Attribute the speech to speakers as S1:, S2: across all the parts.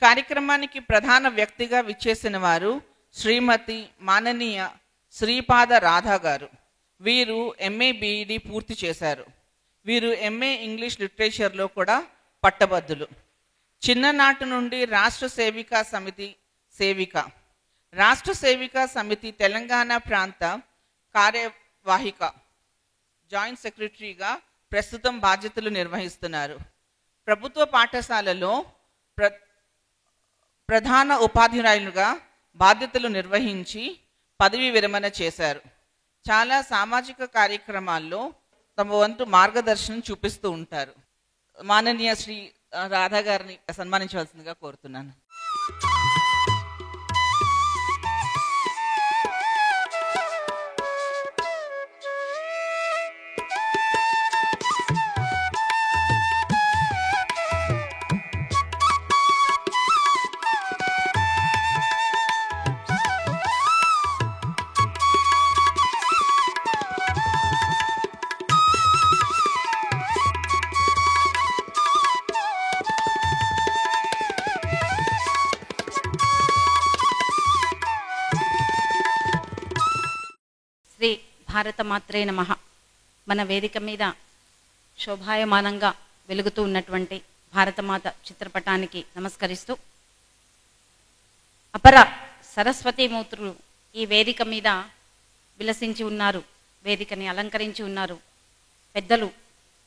S1: కార్యక్రమానికి ప్రధాన వ్యక్తిగా విచ్చేసిన వారు శ్రీమతి మాననీయ శ్రీపాద రాధా గారు. వీరు ఎంఏ బిఈడి పూర్తి చేశారు. వీరు ఎంఏ ఇంగ్లీష్ లిటరేచర్లో కూడా పట్టభద్రులు. చిన్ననాటి నుండి రాష్ట్ర సేవికా సమితి సేవిక, రాష్ట్ర సేవికా సమితి తెలంగాణ ప్రాంత కార్యవాహిక జాయింట్ సెక్రటరీగా ప్రస్తుతం బాధ్యతలు నిర్వహిస్తున్నారు. ప్రభుత్వ పాఠశాలలో ప్రధాన ఉపాధ్యాయులుగా బాధ్యతలు నిర్వహించి పదవి విరమణ చేశారు. చాలా సామాజిక కార్యక్రమాల్లో తమ వంతు మార్గదర్శనం చూపిస్తూ ఉంటారు. మాననీయ శ్రీ రాధా గారిని సన్మానించవలసిందిగా కోరుతున్నాను.
S2: శ్రీ భారతమాత్రే నమః. మన వేదిక మీద శోభాయమానంగా వెలుగుతూ ఉన్నటువంటి భారతమాత చిత్రపటానికి నమస్కరిస్తూ, అపర సరస్వతీమూర్తులు ఈ వేదిక మీద విలసించి ఉన్నారు, వేదికని అలంకరించి ఉన్నారు. పెద్దలు,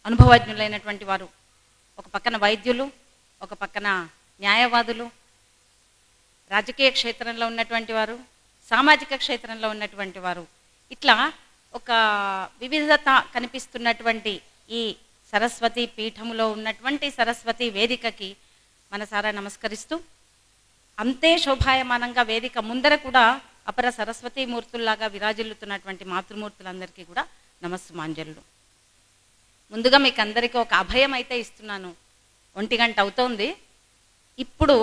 S2: అనుభవజ్ఞులైనటువంటి వారు, ఒక పక్కన వైద్యులు, ఒక పక్కన న్యాయవాదులు, రాజకీయ క్షేత్రంలో ఉన్నటువంటి వారు, సామాజిక క్షేత్రంలో ఉన్నటువంటి వారు, ఇట్లా ఒక వివిధత కనిపిస్తున్నటువంటి ఈ సరస్వతి పీఠములో ఉన్నటువంటి సరస్వతి వేదికకి మనసారా నమస్కరిస్తూ, అంతే శోభాయమానంగా వేదిక ముందర కూడా అపర సరస్వతీమూర్తుల్లాగా విరాజిల్లుతున్నటువంటి మాతృమూర్తులందరికీ కూడా నమస్సుమాంజలు. ముందుగా మీకు అందరికీ ఒక అభయం అయితే ఇస్తున్నాను. 1 గంట అవుతోంది. ఇప్పుడు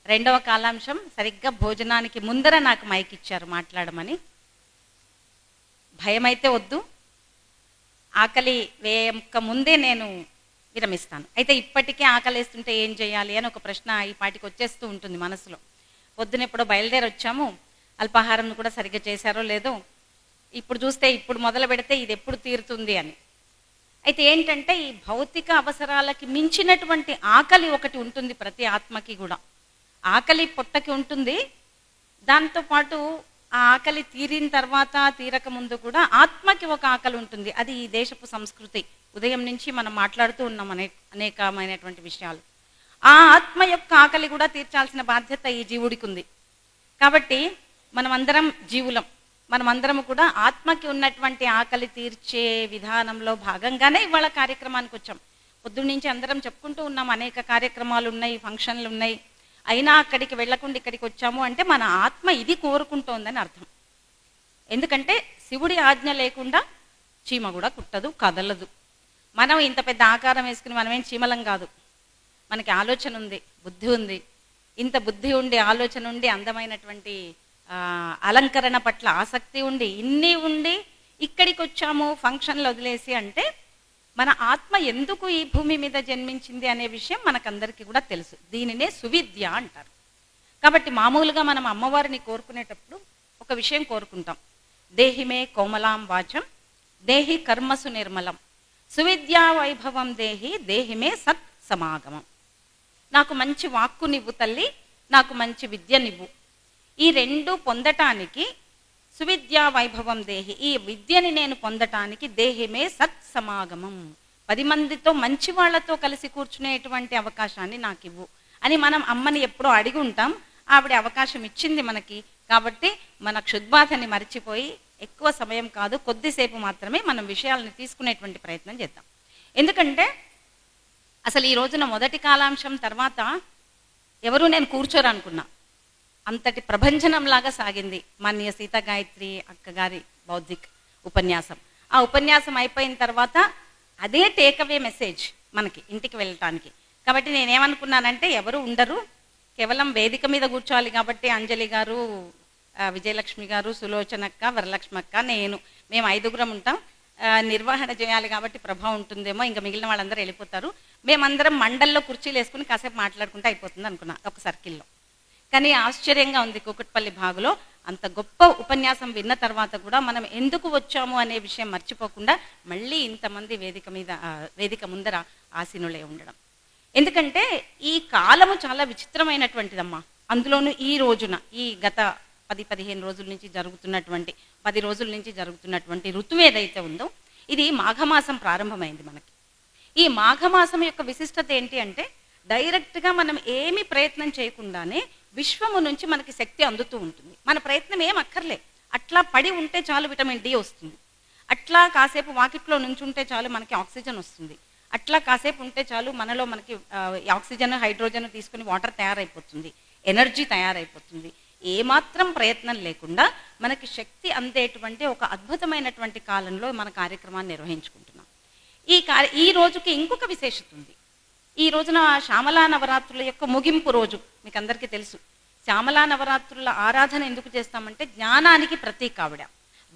S2: 2వ కాలాంశం సరిగ్గా భోజనానికి ముందర నాకు మైక్ ఇచ్చారు మాట్లాడమని. భయం అయితే వద్దు, ఆకలి వేయక ముందే నేను విరమిస్తాను. అయితే ఇప్పటికే ఆకలేస్తుంటే ఏం చేయాలి అని ఒక ప్రశ్న ఈ పాటికి వచ్చేస్తూ ఉంటుంది మనసులో. పొద్దున ఎప్పుడో బయలుదేరి వచ్చాము, అల్పాహారం కూడా సరిగ్గా చేశారో లేదో, ఇప్పుడు చూస్తే ఇప్పుడు మొదలు పెడితే ఇది ఎప్పుడు తీరుతుంది అని. అయితే ఏంటంటే ఈ భౌతిక అవసరాలకి మించినటువంటి ఆకలి ఒకటి ఉంటుంది ప్రతి ఆత్మకి కూడా. ఆకలి పొట్టకి ఉంటుంది, దాంతోపాటు ఆ ఆకలి తీరిన తర్వాత తీరక ముందు కూడా ఆత్మకి ఒక ఆకలి ఉంటుంది. అది ఈ దేశపు సంస్కృతి. ఉదయం నుంచి మనం మాట్లాడుతూ ఉన్నాం అనేకమైనటువంటి విషయాలు. ఆ ఆత్మ యొక్క ఆకలి కూడా తీర్చాల్సిన బాధ్యత ఈ జీవుడికి ఉంది. కాబట్టి మనమందరం జీవులం, మనమందరం కూడా ఆత్మకి ఉన్నటువంటి ఆకలి తీర్చే విధానంలో భాగంగానే ఇవాళ కార్యక్రమానికి వచ్చాం. పొద్దున్న నుంచి అందరం చెప్పుకుంటూ ఉన్నాం, అనేక కార్యక్రమాలు ఉన్నాయి, ఫంక్షన్లు ఉన్నాయి, అయినా అక్కడికి వెళ్లకుండా ఇక్కడికి వచ్చాము అంటే మన ఆత్మ ఇది కోరుకుంటోందని అర్థం. ఎందుకంటే శివుడి ఆజ్ఞ లేకుండా చీమ కూడా కుట్టదు, కదలదు. మనం ఇంత పెద్ద ఆకారం వేసుకుని మనమేం చీమలం కాదు. మనకి ఆలోచన ఉంది, బుద్ధి ఉంది. ఇంత బుద్ధి ఉండి, ఆలోచన ఉండి, అందమైనటువంటి అలంకరణ పట్ల ఆసక్తి ఉండి, ఇన్ని ఉండి ఇక్కడికి వచ్చాము ఫంక్షన్లు వదిలేసి అంటే మన ఆత్మ ఎందుకు ఈ భూమి మీద జన్మించింది అనే విషయం మనకందరికీ కూడా తెలుసు. దీనినే సువిద్య అంటారు. కాబట్టి మామూలుగా మనం అమ్మవారిని కోరుకునేటప్పుడు ఒక విషయం కోరుకుంటాం, దేహిమే కోమలాం వాచం దేహి కర్మసు నిర్మలం సువిద్యా వైభవం దేహి దేహిమే సత్ సమాగమం. నాకు మంచి వాక్కు నివ్వు తల్లి, నాకు మంచి విద్య నివ్వు. ఈ రెండు పొందటానికి సువిద్యా వైభవం దేహి, ఈ విద్యని నేను పొందటానికి దేహిమే సత్ సమాగమం, 10 మందితో మంచి వాళ్లతో కలిసి కూర్చునేటువంటి అవకాశాన్ని నాకు ఇవ్వు అని మనం అమ్మని ఎప్పుడో అడిగి ఉంటాం. ఆవిడ అవకాశం ఇచ్చింది మనకి. కాబట్టి మన క్షుద్బాధని మర్చిపోయి ఎక్కువ సమయం కాదు, కొద్దిసేపు మాత్రమే మనం విషయాలను తీసుకునేటువంటి ప్రయత్నం చేద్దాం. ఎందుకంటే అసలు ఈ రోజున మొదటి కాలాంశం తర్వాత ఎవరు నేను కూర్చోరనుకున్నా, అంతటి ప్రభంజనంలాగా సాగింది మాన్య సీతా గాయత్రి అక్కగారి బౌద్ధిక్ ఉపన్యాసం. ఆ ఉపన్యాసం అయిపోయిన తర్వాత అదే టేక్అవే మెసేజ్ మనకి ఇంటికి వెళ్ళటానికి. కాబట్టి నేనేమనుకున్నానంటే ఎవరు ఉండరు, కేవలం వేదిక మీద కూర్చోవాలి కాబట్టి అంజలి గారు, విజయలక్ష్మి గారు, సులోచనక్క, వరలక్ష్మక్క, మేము 5గురం ఉంటాం. నిర్వహణ చేయాలి కాబట్టి ప్రభ ఉంటుందేమో, ఇంకా మిగిలిన వాళ్ళందరూ వెళ్ళిపోతారు, మేమందరం మండల్లో కుర్చీలు వేసుకుని కాసేపు మాట్లాడుకుంటే అయిపోతుంది అనుకున్నా ఒక సర్కిల్లో. కానీ ఆశ్చర్యంగా ఉంది, కూకట్పల్లి భాగులో అంత గొప్ప ఉపన్యాసం విన్న తర్వాత కూడా మనం ఎందుకు వచ్చాము అనే విషయం మర్చిపోకుండా మళ్ళీ ఇంతమంది వేదిక ముందర ఆసీనులే ఉండడం. ఎందుకంటే ఈ కాలము చాలా విచిత్రమైనటువంటిదమ్మా. అందులోనూ ఈ రోజున, ఈ గత 10-15 రోజుల నుంచి జరుగుతున్నటువంటి 10 రోజుల నుంచి జరుగుతున్నటువంటి ఋతువు ఏదైతే ఉందో ఇది మాఘమాసం ప్రారంభమైంది మనకి. ఈ మాఘమాసం యొక్క విశిష్టత ఏంటి అంటే డైరెక్ట్గా మనం ఏమి ప్రయత్నం చేయకుండానే విశ్వము నుంచి మనకి శక్తి అందుతూ ఉంటుంది. మన ప్రయత్నం ఏం అక్కర్లే, అట్లా పడి ఉంటే చాలు విటమిన్ డి వస్తుంది, అట్లా కాసేపు వాకిట్లో నుంచుంటే చాలు మనకి ఆక్సిజన్ వస్తుంది, అట్లా కాసేపు ఉంటే చాలు మనలో మనకి ఆక్సిజన్ హైడ్రోజన్ తీసుకుని వాటర్ తయారైపోతుంది, ఎనర్జీ తయారైపోతుంది. ఏమాత్రం ప్రయత్నం లేకుండా మనకి శక్తి అందేటువంటి ఒక అద్భుతమైనటువంటి కాలంలో మన కార్యక్రమాన్ని నిర్వహించుకుంటున్నాం. ఈ రోజుకి ఇంకొక విశేషత ఉంది. ఈ రోజున శ్యామలా నవరాత్రుల యొక్క ముగింపు రోజు. మీకు అందరికీ తెలుసు, శ్యామలా నవరాత్రుల ఆరాధన ఎందుకు చేస్తామంటే జ్ఞానానికి ప్రతీక ఆవిడ.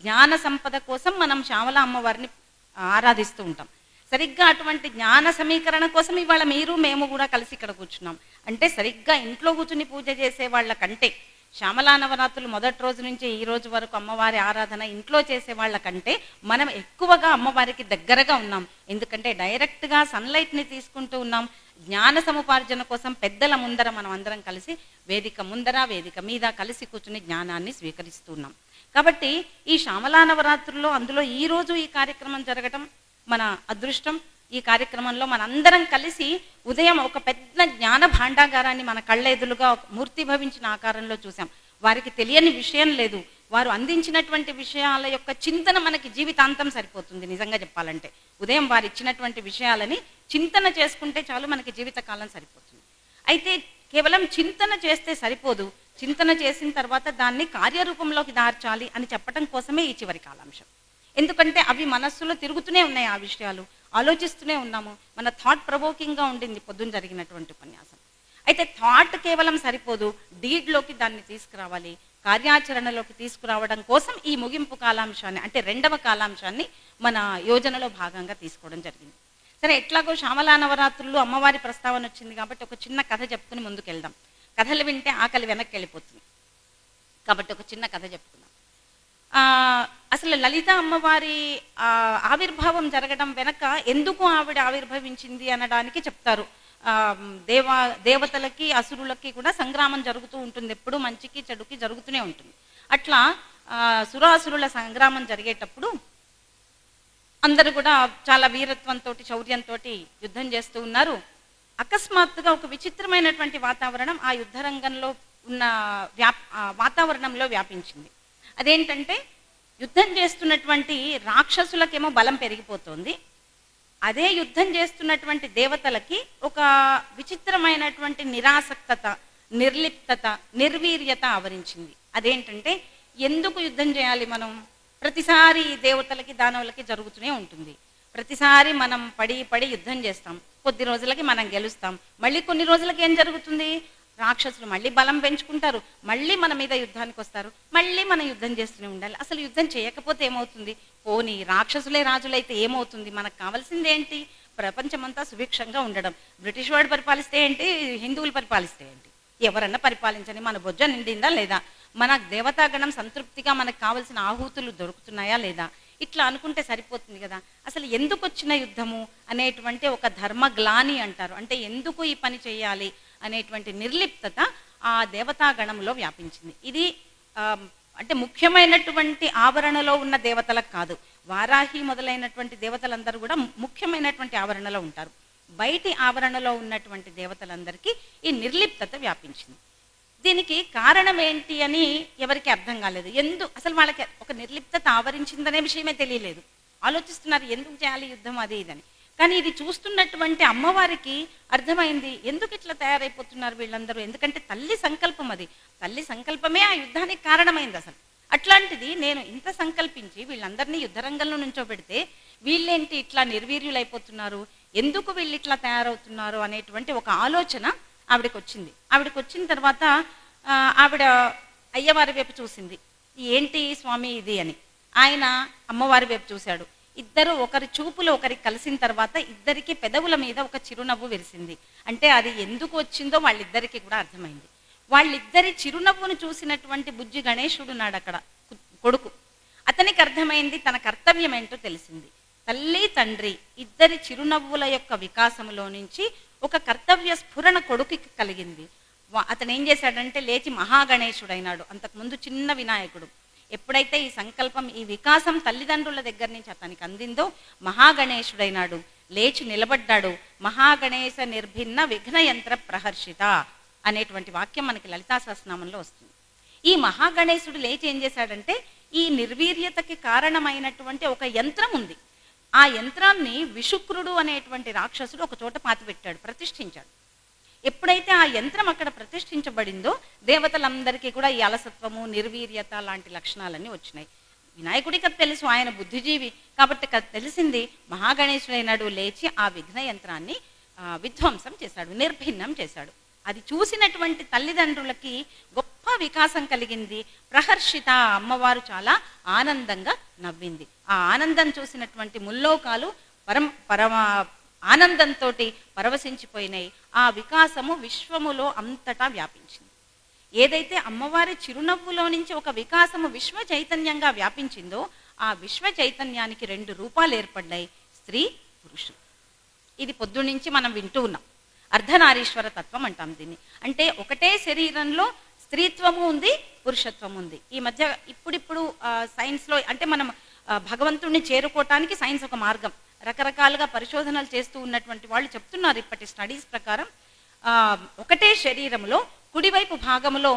S2: జ్ఞాన సంపద కోసం మనం శ్యామలా అమ్మవారిని ఆరాధిస్తూ ఉంటాం. సరిగ్గా అటువంటి జ్ఞాన సమీకరణ కోసం ఇవాళ మీరు మేము కూడా కలిసి ఇక్కడ కూర్చున్నాం. అంటే సరిగ్గా ఇంట్లో కూర్చుని పూజ చేసే వాళ్ళ కంటే, శ్యామలా నవరాత్రులు మొదటి రోజు నుంచి ఈ రోజు వరకు అమ్మవారి ఆరాధన ఇంట్లో చేసే వాళ్ళ కంటే మనం ఎక్కువగా అమ్మవారికి దగ్గరగా ఉన్నాం. ఎందుకంటే డైరెక్ట్గా సన్లైట్ని తీసుకుంటూ ఉన్నాం. జ్ఞాన సముపార్జన కోసం పెద్దల ముందర మనం అందరం కలిసి వేదిక ముందర వేదిక మీద కలిసి కూర్చుని జ్ఞానాన్ని స్వీకరిస్తున్నాం. కాబట్టి ఈ శ్యామలా నవరాత్రుల్లో అందులో ఈ రోజు ఈ కార్యక్రమం జరగటం మన అదృష్టం. ఈ కార్యక్రమంలో మనందరం కలిసి ఉదయం ఒక పెద్ద జ్ఞాన భాండాగారాన్ని మన కళ్ళెదులుగా మూర్తి భవించిన ఆకారంలో చూసాం. వారికి తెలియని విషయం లేదు. వారు అందించినటువంటి విషయాల యొక్క చింతన మనకి జీవితాంతం సరిపోతుంది. నిజంగా చెప్పాలంటే ఉదయం వారు ఇచ్చినటువంటి విషయాలని చింతన చేసుకుంటే చాలు మనకి జీవితకాలం సరిపోతుంది. అయితే కేవలం చింతన చేస్తే సరిపోదు, చింతన చేసిన తర్వాత దాన్ని కార్యరూపంలోకి దార్చాలి అని చెప్పడం కోసమే ఈ చివరి కాలాంశం. ఎందుకంటే అవి మనస్సులో తిరుగుతూనే ఉన్నాయి, ఆ విషయాలు ఆలోచిస్తూనే ఉన్నాము. మన థాట్ ప్రవోకింగ్గా ఉండింది పొద్దున్న జరిగినటువంటి ఉపన్యాసం. అయితే థాట్ కేవలం సరిపోదు, డీడ్లోకి దాన్ని తీసుకురావాలి, కార్యాచరణలోకి తీసుకురావడం కోసం ఈ ముగింపు కాలాంశాన్ని అంటే 2వ కాలాంశాన్ని మన యోజనలో భాగంగా తీసుకోవడం జరిగింది. సరే, ఎట్లాగో శ్యామలా నవరాత్రులు అమ్మవారి ప్రస్తావన వచ్చింది కాబట్టి ఒక చిన్న కథ చెప్పుకుని ముందుకెళ్దాం. కథలు వింటే ఆకలి వెనక్కి వెళ్ళిపోతుంది కాబట్టి ఒక చిన్న కథ చెప్పుకుందాం. అసలు లలిత అమ్మవారి ఆవిర్భావం జరగడం వెనక ఎందుకు ఆవిడ ఆవిర్భవించింది అనడానికి చెప్తారు. దేవతలకి అసురులకి కూడా సంగ్రామం జరుగుతూ ఉంటుంది, ఎప్పుడు మంచికి చెడుకి జరుగుతూనే ఉంటుంది. అట్లా సురాసురుల సంగ్రామం జరిగేటప్పుడు అందరూ కూడా చాలా వీరత్వంతో శౌర్యంతో యుద్ధం చేస్తూ ఉన్నారు. అకస్మాత్తుగా ఒక విచిత్రమైనటువంటి వాతావరణం ఆ యుద్ధ రంగంలో ఉన్న వాతావరణంలో వ్యాపించింది. అదేంటంటే యుద్ధం చేస్తున్నటువంటి రాక్షసులకేమో బలం పెరిగిపోతుంది, అదే యుద్ధం చేస్తున్నటువంటి దేవతలకి ఒక విచిత్రమైనటువంటి నిరాసక్తత, నిర్లిప్తత, నిర్వీర్యత ఆవరించింది. అదేంటంటే ఎందుకు యుద్ధం చేయాలి మనం? ప్రతిసారి దేవతలకి దానవులకి జరుగుతూనే ఉంటుంది. ప్రతిసారి మనం పడి యుద్ధం చేస్తాం, కొద్ది రోజులకి మనం గెలుస్తాం, మళ్ళీ కొన్ని రోజులకి ఏం జరుగుతుంది? రాక్షసులు మళ్ళీ బలం పెంచుకుంటారు, మళ్ళీ మన మీద యుద్ధానికి వస్తారు, మళ్ళీ మనం యుద్ధం చేస్తూనే ఉండాలి. అసలు యుద్ధం చేయకపోతే ఏమవుతుంది? పోనీ రాక్షసులే రాజులైతే ఏమవుతుంది? మనకు కావాల్సింది ఏంటి? ప్రపంచమంతా సుభిక్షంగా ఉండడం. బ్రిటిష్ వాడు పరిపాలిస్తే ఏంటి, హిందువులు పరిపాలిస్తే ఏంటి, ఎవరన్నా పరిపాలించని, మన బొజ్జ నిండిందా లేదా, మన దేవతాగణం సంతృప్తిగా మనకు కావాల్సిన ఆహుతులు దొరుకుతున్నాయా లేదా, ఇట్లా అనుకుంటే సరిపోతుంది కదా. అసలు ఎందుకు వచ్చిన యుద్ధము అనేటువంటి ఒక ధర్మగ్లాని అంటారు, అంటే ఎందుకు ఈ పని చేయాలి అనేటువంటి నిర్లిప్తత ఆ దేవతాగణంలో వ్యాపించింది. ఇది అంటే ముఖ్యమైనటువంటి ఆవరణలో ఉన్న దేవతలకు కాదు, వారాహి మొదలైనటువంటి దేవతలందరూ కూడా ముఖ్యమైనటువంటి ఆవరణలో ఉంటారు. బయటి ఆవరణలో ఉన్నటువంటి దేవతలందరికీ ఈ నిర్లిప్తత వ్యాపించింది. దీనికి కారణం ఏంటి అని ఎవరికి అర్థం కాలేదు. అసలు వాళ్ళకి ఒక నిర్లిప్తత ఆవరించిందనే విషయమే తెలియలేదు. ఆలోచిస్తున్నారు ఎందుకు చేయాలి యుద్ధం అది ఇదని. కానీ ఇది చూస్తున్నటువంటి అమ్మవారికి అర్థమైంది, ఎందుకు ఇట్లా తయారైపోతున్నారు వీళ్ళందరూ. ఎందుకంటే తల్లి సంకల్పం, అది తల్లి సంకల్పమే ఆ యుద్ధానికి కారణమైంది. అసలు అట్లాంటిది నేను ఇంత సంకల్పించి వీళ్ళందరినీ యుద్ధరంగంలో నుంచోబెడితే వీళ్ళేంటి ఇట్లా నిర్వీర్యులైపోతున్నారు, ఎందుకు వీళ్ళు ఇట్లా తయారవుతున్నారు అనేటువంటి ఒక ఆలోచన ఆవిడకి వచ్చింది. ఆవిడకి వచ్చిన తర్వాత ఆవిడ అయ్యవారి వైపు చూసింది, ఏంటి స్వామి ఇది అని. ఆయన అమ్మవారి వైపు చూశాడు, ఇద్దరు ఒకరి చూపులు ఒకరికి కలిసిన తర్వాత ఇద్దరికి పెదవుల మీద ఒక చిరునవ్వు విరిసింది. అంటే అది ఎందుకు వచ్చిందో వాళ్ళిద్దరికీ కూడా అర్థమైంది. వాళ్ళిద్దరి చిరునవ్వును చూసినటువంటి బుజ్జి గణేశుడు నాడు అక్కడ కొడుకు, అతనికి అర్థమైంది, తన కర్తవ్యం ఏంటో తెలిసింది. తల్లి తండ్రి ఇద్దరి చిరునవ్వుల యొక్క వికాసంలో నుంచి ఒక కర్తవ్య స్ఫురణ కొడుకుకి కలిగింది. అతను ఏం చేశాడంటే లేచి మహాగణేశుడైనాడు. అంతకుముందు చిన్న వినాయకుడు. ఎప్పుడైతే ఈ సంకల్పం, ఈ వికాసం తల్లిదండ్రుల దగ్గర నుంచి అతనికి అందిందో మహాగణేశుడైనాడు, లేచి నిలబడ్డాడు. మహాగణేశ నిర్భిన్న విఘ్నయంత్ర ప్రహర్షిత అనేటువంటి వాక్యం మనకి లలితా సహస్రనామంలో వస్తుంది. ఈ మహాగణేశుడు లేచి ఏం చేశాడంటే ఈ నిర్వీర్యతకి కారణమైనటువంటి ఒక యంత్రం ఉంది. ఆ యంత్రాన్ని విశుక్రుడు అనేటువంటి రాక్షసుడు ఒక చోట పాతిపెట్టాడు, ప్రతిష్ఠించాడు. ఎప్పుడైతే ఆ యంత్రం అక్కడ ప్రతిష్ఠించబడిందో దేవతలందరికీ కూడా ఈ అలసత్వము, నిర్వీర్యత లాంటి లక్షణాలన్నీ వచ్చినాయి. వినాయకుడికి తెలుసు, ఆయన బుద్ధిజీవి కాబట్టి తెలిసింది. మహాగణేశుడైనాడు, లేచి ఆ విఘ్న యంత్రాన్ని విధ్వంసం చేశాడు, నిర్భిన్నం చేశాడు. అది చూసినటువంటి తల్లిదండ్రులకి గొప్ప వికాసం కలిగింది. ప్రహర్షిత, అమ్మవారు చాలా ఆనందంగా నవ్వింది. ఆ ఆనందం చూసినటువంటి ముల్లోకాలు పరమ ఆనందంతో పరవశించిపోయినాయి. ఆ వికాసము విశ్వములో అంతటా వ్యాపించింది. ఏదైతే అమ్మవారి చిరునవ్వులో నుంచి ఒక వికాసము విశ్వ చైతన్యంగా వ్యాపించిందో ఆ విశ్వ చైతన్యానికి 2 రూపాలు ఏర్పడ్డాయి, స్త్రీ పురుషులు. ఇది పొద్దునుంచి మనం వింటూ ఉన్నాం. అర్ధనారీశ్వర తత్వం అంటాం దీన్ని. అంటే ఒకటే శరీరంలో స్త్రీత్వము ఉంది, పురుషత్వం ఉంది. ఈ మధ్య ఇప్పుడిప్పుడు సైన్స్లో అంటే మనం భగవంతుడిని చేరుకోవటానికి సైన్స్ ఒక మార్గం. రకరకాలుగా పరిశోధనలు చేస్తూ ఉన్నటువంటి వాళ్ళు చెప్తున్నారు ఇప్పటి స్టడీస్ ప్రకారం ఒకటే శరీరంలో కుడివైపు భాగంలో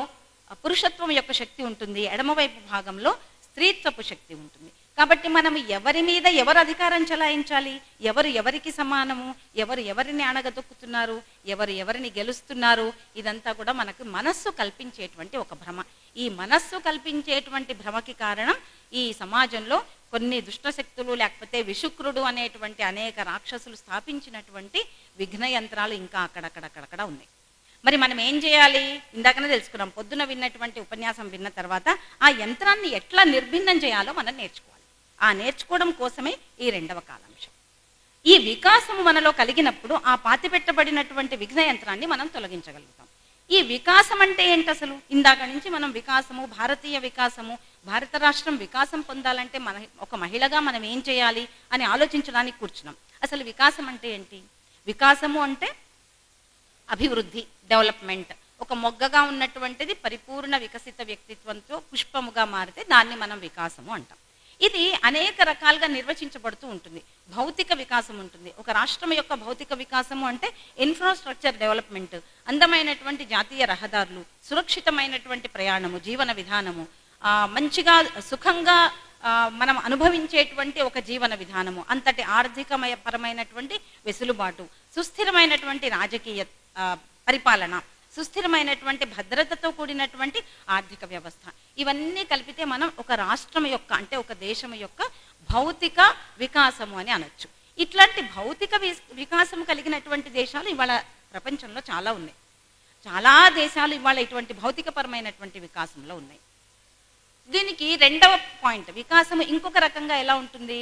S2: పురుషత్వం యొక్క శక్తి ఉంటుంది, ఎడమవైపు భాగంలో స్త్రీత్వపు శక్తి ఉంటుంది. కాబట్టి మనం ఎవరి మీద ఎవరు అధికారం చెలాయించాలి, ఎవరు ఎవరికి సమానము, ఎవరు ఎవరిని అణగదొక్కుతున్నారు, ఎవరు ఎవరిని గెలుస్తున్నారు, ఇదంతా కూడా మనకు మనస్సు కల్పించేటువంటి ఒక భ్రమ. ఈ మనస్సు కల్పించేటువంటి భ్రమకి కారణం ఈ సమాజంలో కొన్ని దుష్టశక్తులు లేకపోతే విశుక్రుడు అనేటువంటి అనేక రాక్షసులు స్థాపించినటువంటి విఘ్న యంత్రాలు ఇంకా అక్కడక్కడక్కడక్కడ ఉన్నాయి. మరి మనం ఏం చేయాలి? ఇందాకనే తెలుసుకున్నాం. పొద్దున విన్నటువంటి ఉపన్యాసం విన్న తర్వాత ఆ యంత్రాన్ని ఎట్లా నిర్భిన్నం చేయాలో మనం నేర్చుకోవాలి. ఆ నేర్చుకోవడం కోసమే ఈ 2వ కాలాంశం. ఈ వికాసము మనలో కలిగినప్పుడు ఆ పాతిపెట్టబడినటువంటి విఘ్న యంత్రాన్ని మనం తొలగించగలుగుతాం. ఈ వికాసం అంటే ఏంటి అసలు? ఇందాక నుంచి మనం వికాసము, భారతీయ వికాసము, భారత రాష్ట్రం వికాసం పొందాలంటే ఒక మహిళగా మనం ఏం చేయాలి అని ఆలోచించడానికి కూర్చున్నాం. అసలు వికాసం అంటే ఏంటి? వికాసము అంటే అభివృద్ధి, డెవలప్మెంట్. ఒక మొగ్గగా ఉన్నటువంటిది పరిపూర్ణ వికసిత వ్యక్తిత్వంతో పుష్పముగా మారితే దాన్ని మనం వికాసము అంటాం. ఇది అనేక రకాలుగా నిర్వచించబడుతూ ఉంటుంది. భౌతిక వికాసం ఉంటుంది. ఒక రాష్ట్రం యొక్క భౌతిక వికాసము అంటే ఇన్ఫ్రాస్ట్రక్చర్ డెవలప్మెంట్, అందమైనటువంటి జాతీయ రహదారులు, సురక్షితమైనటువంటి ప్రయాణము, జీవన విధానము, మంచిగా సుఖంగా మనం అనుభవించేటువంటి ఒక జీవన విధానము, అంతటి ఆర్థికపరమైనటువంటి వెసులుబాటు, సుస్థిరమైనటువంటి రాజకీయ పరిపాలన, సుస్థిరమైనటువంటి భద్రతతో కూడినటువంటి ఆర్థిక వ్యవస్థ, ఇవన్నీ కలిపితే మనం ఒక రాష్ట్రం యొక్క అంటే ఒక దేశం యొక్క భౌతిక వికాసము అని అనొచ్చు. ఇట్లాంటి భౌతిక వికాసం కలిగినటువంటి దేశాలు ఇవాళ ప్రపంచంలో చాలా ఉన్నాయి. చాలా దేశాలు ఇవాళ ఇటువంటి భౌతికపరమైనటువంటి వికాసంలో ఉన్నాయి. దీనికి 2వ పాయింట్, వికాసము ఇంకొక రకంగా ఎలా ఉంటుంది?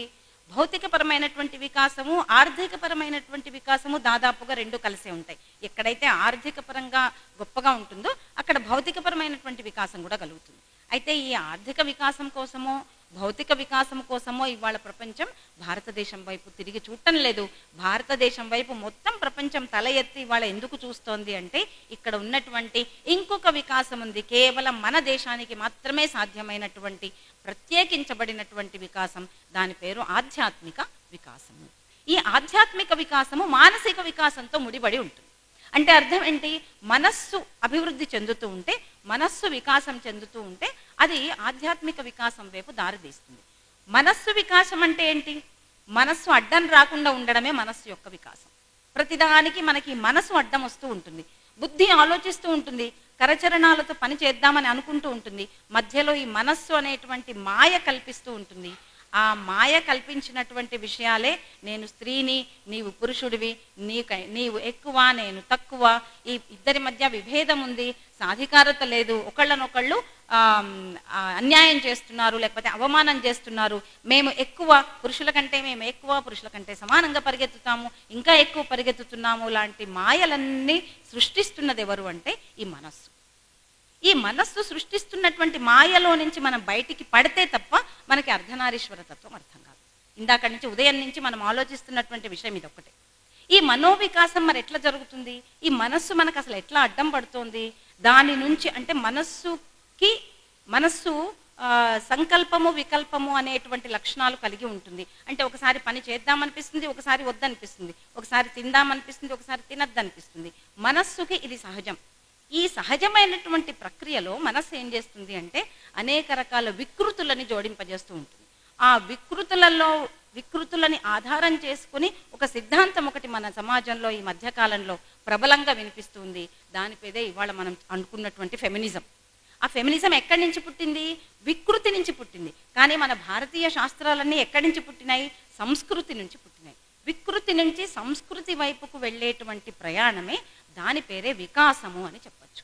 S2: భౌతికపరమైనటువంటి వికాసము, ఆర్థికపరమైనటువంటి వికాసము దాదాపుగా 2 కలిసే ఉంటాయి. ఎక్కడైతే ఆర్థిక పరంగా గొప్పగా ఉంటుందో అక్కడ భౌతికపరమైనటువంటి వికాసం కూడా కలుగుతుంది. అయితే ఈ ఆర్థిక వికాసం కోసమో భౌతిక వికాసం కోసమో ఇవాళ ప్రపంచం భారతదేశం వైపు తిరిగి చూడటం లేదు. భారతదేశం వైపు మొత్తం ప్రపంచం తల ఎత్తి ఇవాళ ఎందుకు చూస్తోంది అంటే ఇక్కడ ఉన్నటువంటి ఇంకొక వికాసం ఉంది. కేవలం మన దేశానికి మాత్రమే సాధ్యమైనటువంటి ప్రత్యేకించబడినటువంటి వికాసం, దాని పేరు ఆధ్యాత్మిక వికాసము. ఈ ఆధ్యాత్మిక వికాసము మానసిక వికాసంతో ముడిపడి ఉంటుంది. అంటే అర్థం ఏంటి? మనస్సు అభివృద్ధి చెందుతూ ఉంటే, మనస్సు వికాసం చెందుతూ ఉంటే అది ఆధ్యాత్మిక వికాసం వైపు దారితీస్తుంది. మనస్సు వికాసం అంటే ఏంటి? మనస్సు అడ్డం రాకుండా ఉండడమే మనస్సు యొక్క వికాసం. ప్రతిదానికి మనకి మనసు అడ్డం వస్తూ ఉంటుంది, బుద్ధి ఆలోచిస్తూ ఉంటుంది, కరచరణాలతో పని చేద్దామని అనుకుంటూ ఉంటుంది, మధ్యలో ఈ మనస్సు అనేటువంటి మాయ కల్పిస్తూ ఉంటుంది. ఆ మాయ కల్పించినటువంటి విషయాలే నేను స్త్రీని, నీవు పురుషుడివి, నీవు ఎక్కువ నేను తక్కువ, ఈ ఇద్దరి మధ్య విభేదం ఉంది, సాధికారత లేదు, ఒకళ్ళనొకళ్ళు అన్యాయం చేస్తున్నారు, లేకపోతే అవమానం చేస్తున్నారు, మేము ఎక్కువ పురుషుల కంటే మేము ఎక్కువ, పురుషుల కంటే సమానంగా పరిగెత్తుతాము, ఇంకా ఎక్కువ పరిగెత్తుతున్నాము లాంటి మాయలన్నీ సృష్టిస్తున్నది ఎవరు అంటే ఈ మనస్సు. ఈ మనస్సు సృష్టిస్తున్నటువంటి మాయలో నుంచి మనం బయటికి పడితే తప్ప మనకి అర్ధనారీశ్వర తత్వం అర్థం కాదు. ఇందాక నుంచి ఉదయం నుంచి మనం ఆలోచిస్తున్నటువంటి విషయం ఇదొక్కటే. ఈ మనోవికాసం మరి ఎట్లా జరుగుతుంది, ఈ మనస్సు మనకు అసలు ఎట్లా అడ్డం పడుతోంది, దాని నుంచి అంటే మనస్సు సంకల్పము వికల్పము అనేటువంటి లక్షణాలు కలిగి ఉంటుంది. అంటే ఒకసారి పని చేద్దామనిపిస్తుంది, ఒకసారి వద్దనిపిస్తుంది, ఒకసారి తిందామనిపిస్తుంది, ఒకసారి తినద్దనిపిస్తుంది. మనస్సుకి ఇది సహజం. ఈ సహజమైనటువంటి ప్రక్రియలో మనస్సు ఏం చేస్తుంది అంటే అనేక రకాల వికృతులని జోడింపజేస్తూ ఉంటుంది. ఆ వికృతులని ఆధారం చేసుకుని ఒక సిద్ధాంతం ఒకటి మన సమాజంలో ఈ మధ్యకాలంలో ప్రబలంగా వినిపిస్తుంది. దాని పేదే ఇవాళ మనం అనుకున్నటువంటి ఫెమినిజం. ఆ ఫెమినిజం ఎక్కడి నుంచి పుట్టింది? వికృతి నుంచి పుట్టింది. కానీ మన భారతీయ శాస్త్రాలన్నీ ఎక్కడి నుంచి పుట్టినాయి? సంస్కృతి నుంచి పుట్టినాయి. వికృతి నుంచి సంస్కృతి వైపుకు వెళ్ళేటువంటి ప్రయాణమే దాని పేరే వికాసము అని చెప్పచ్చు.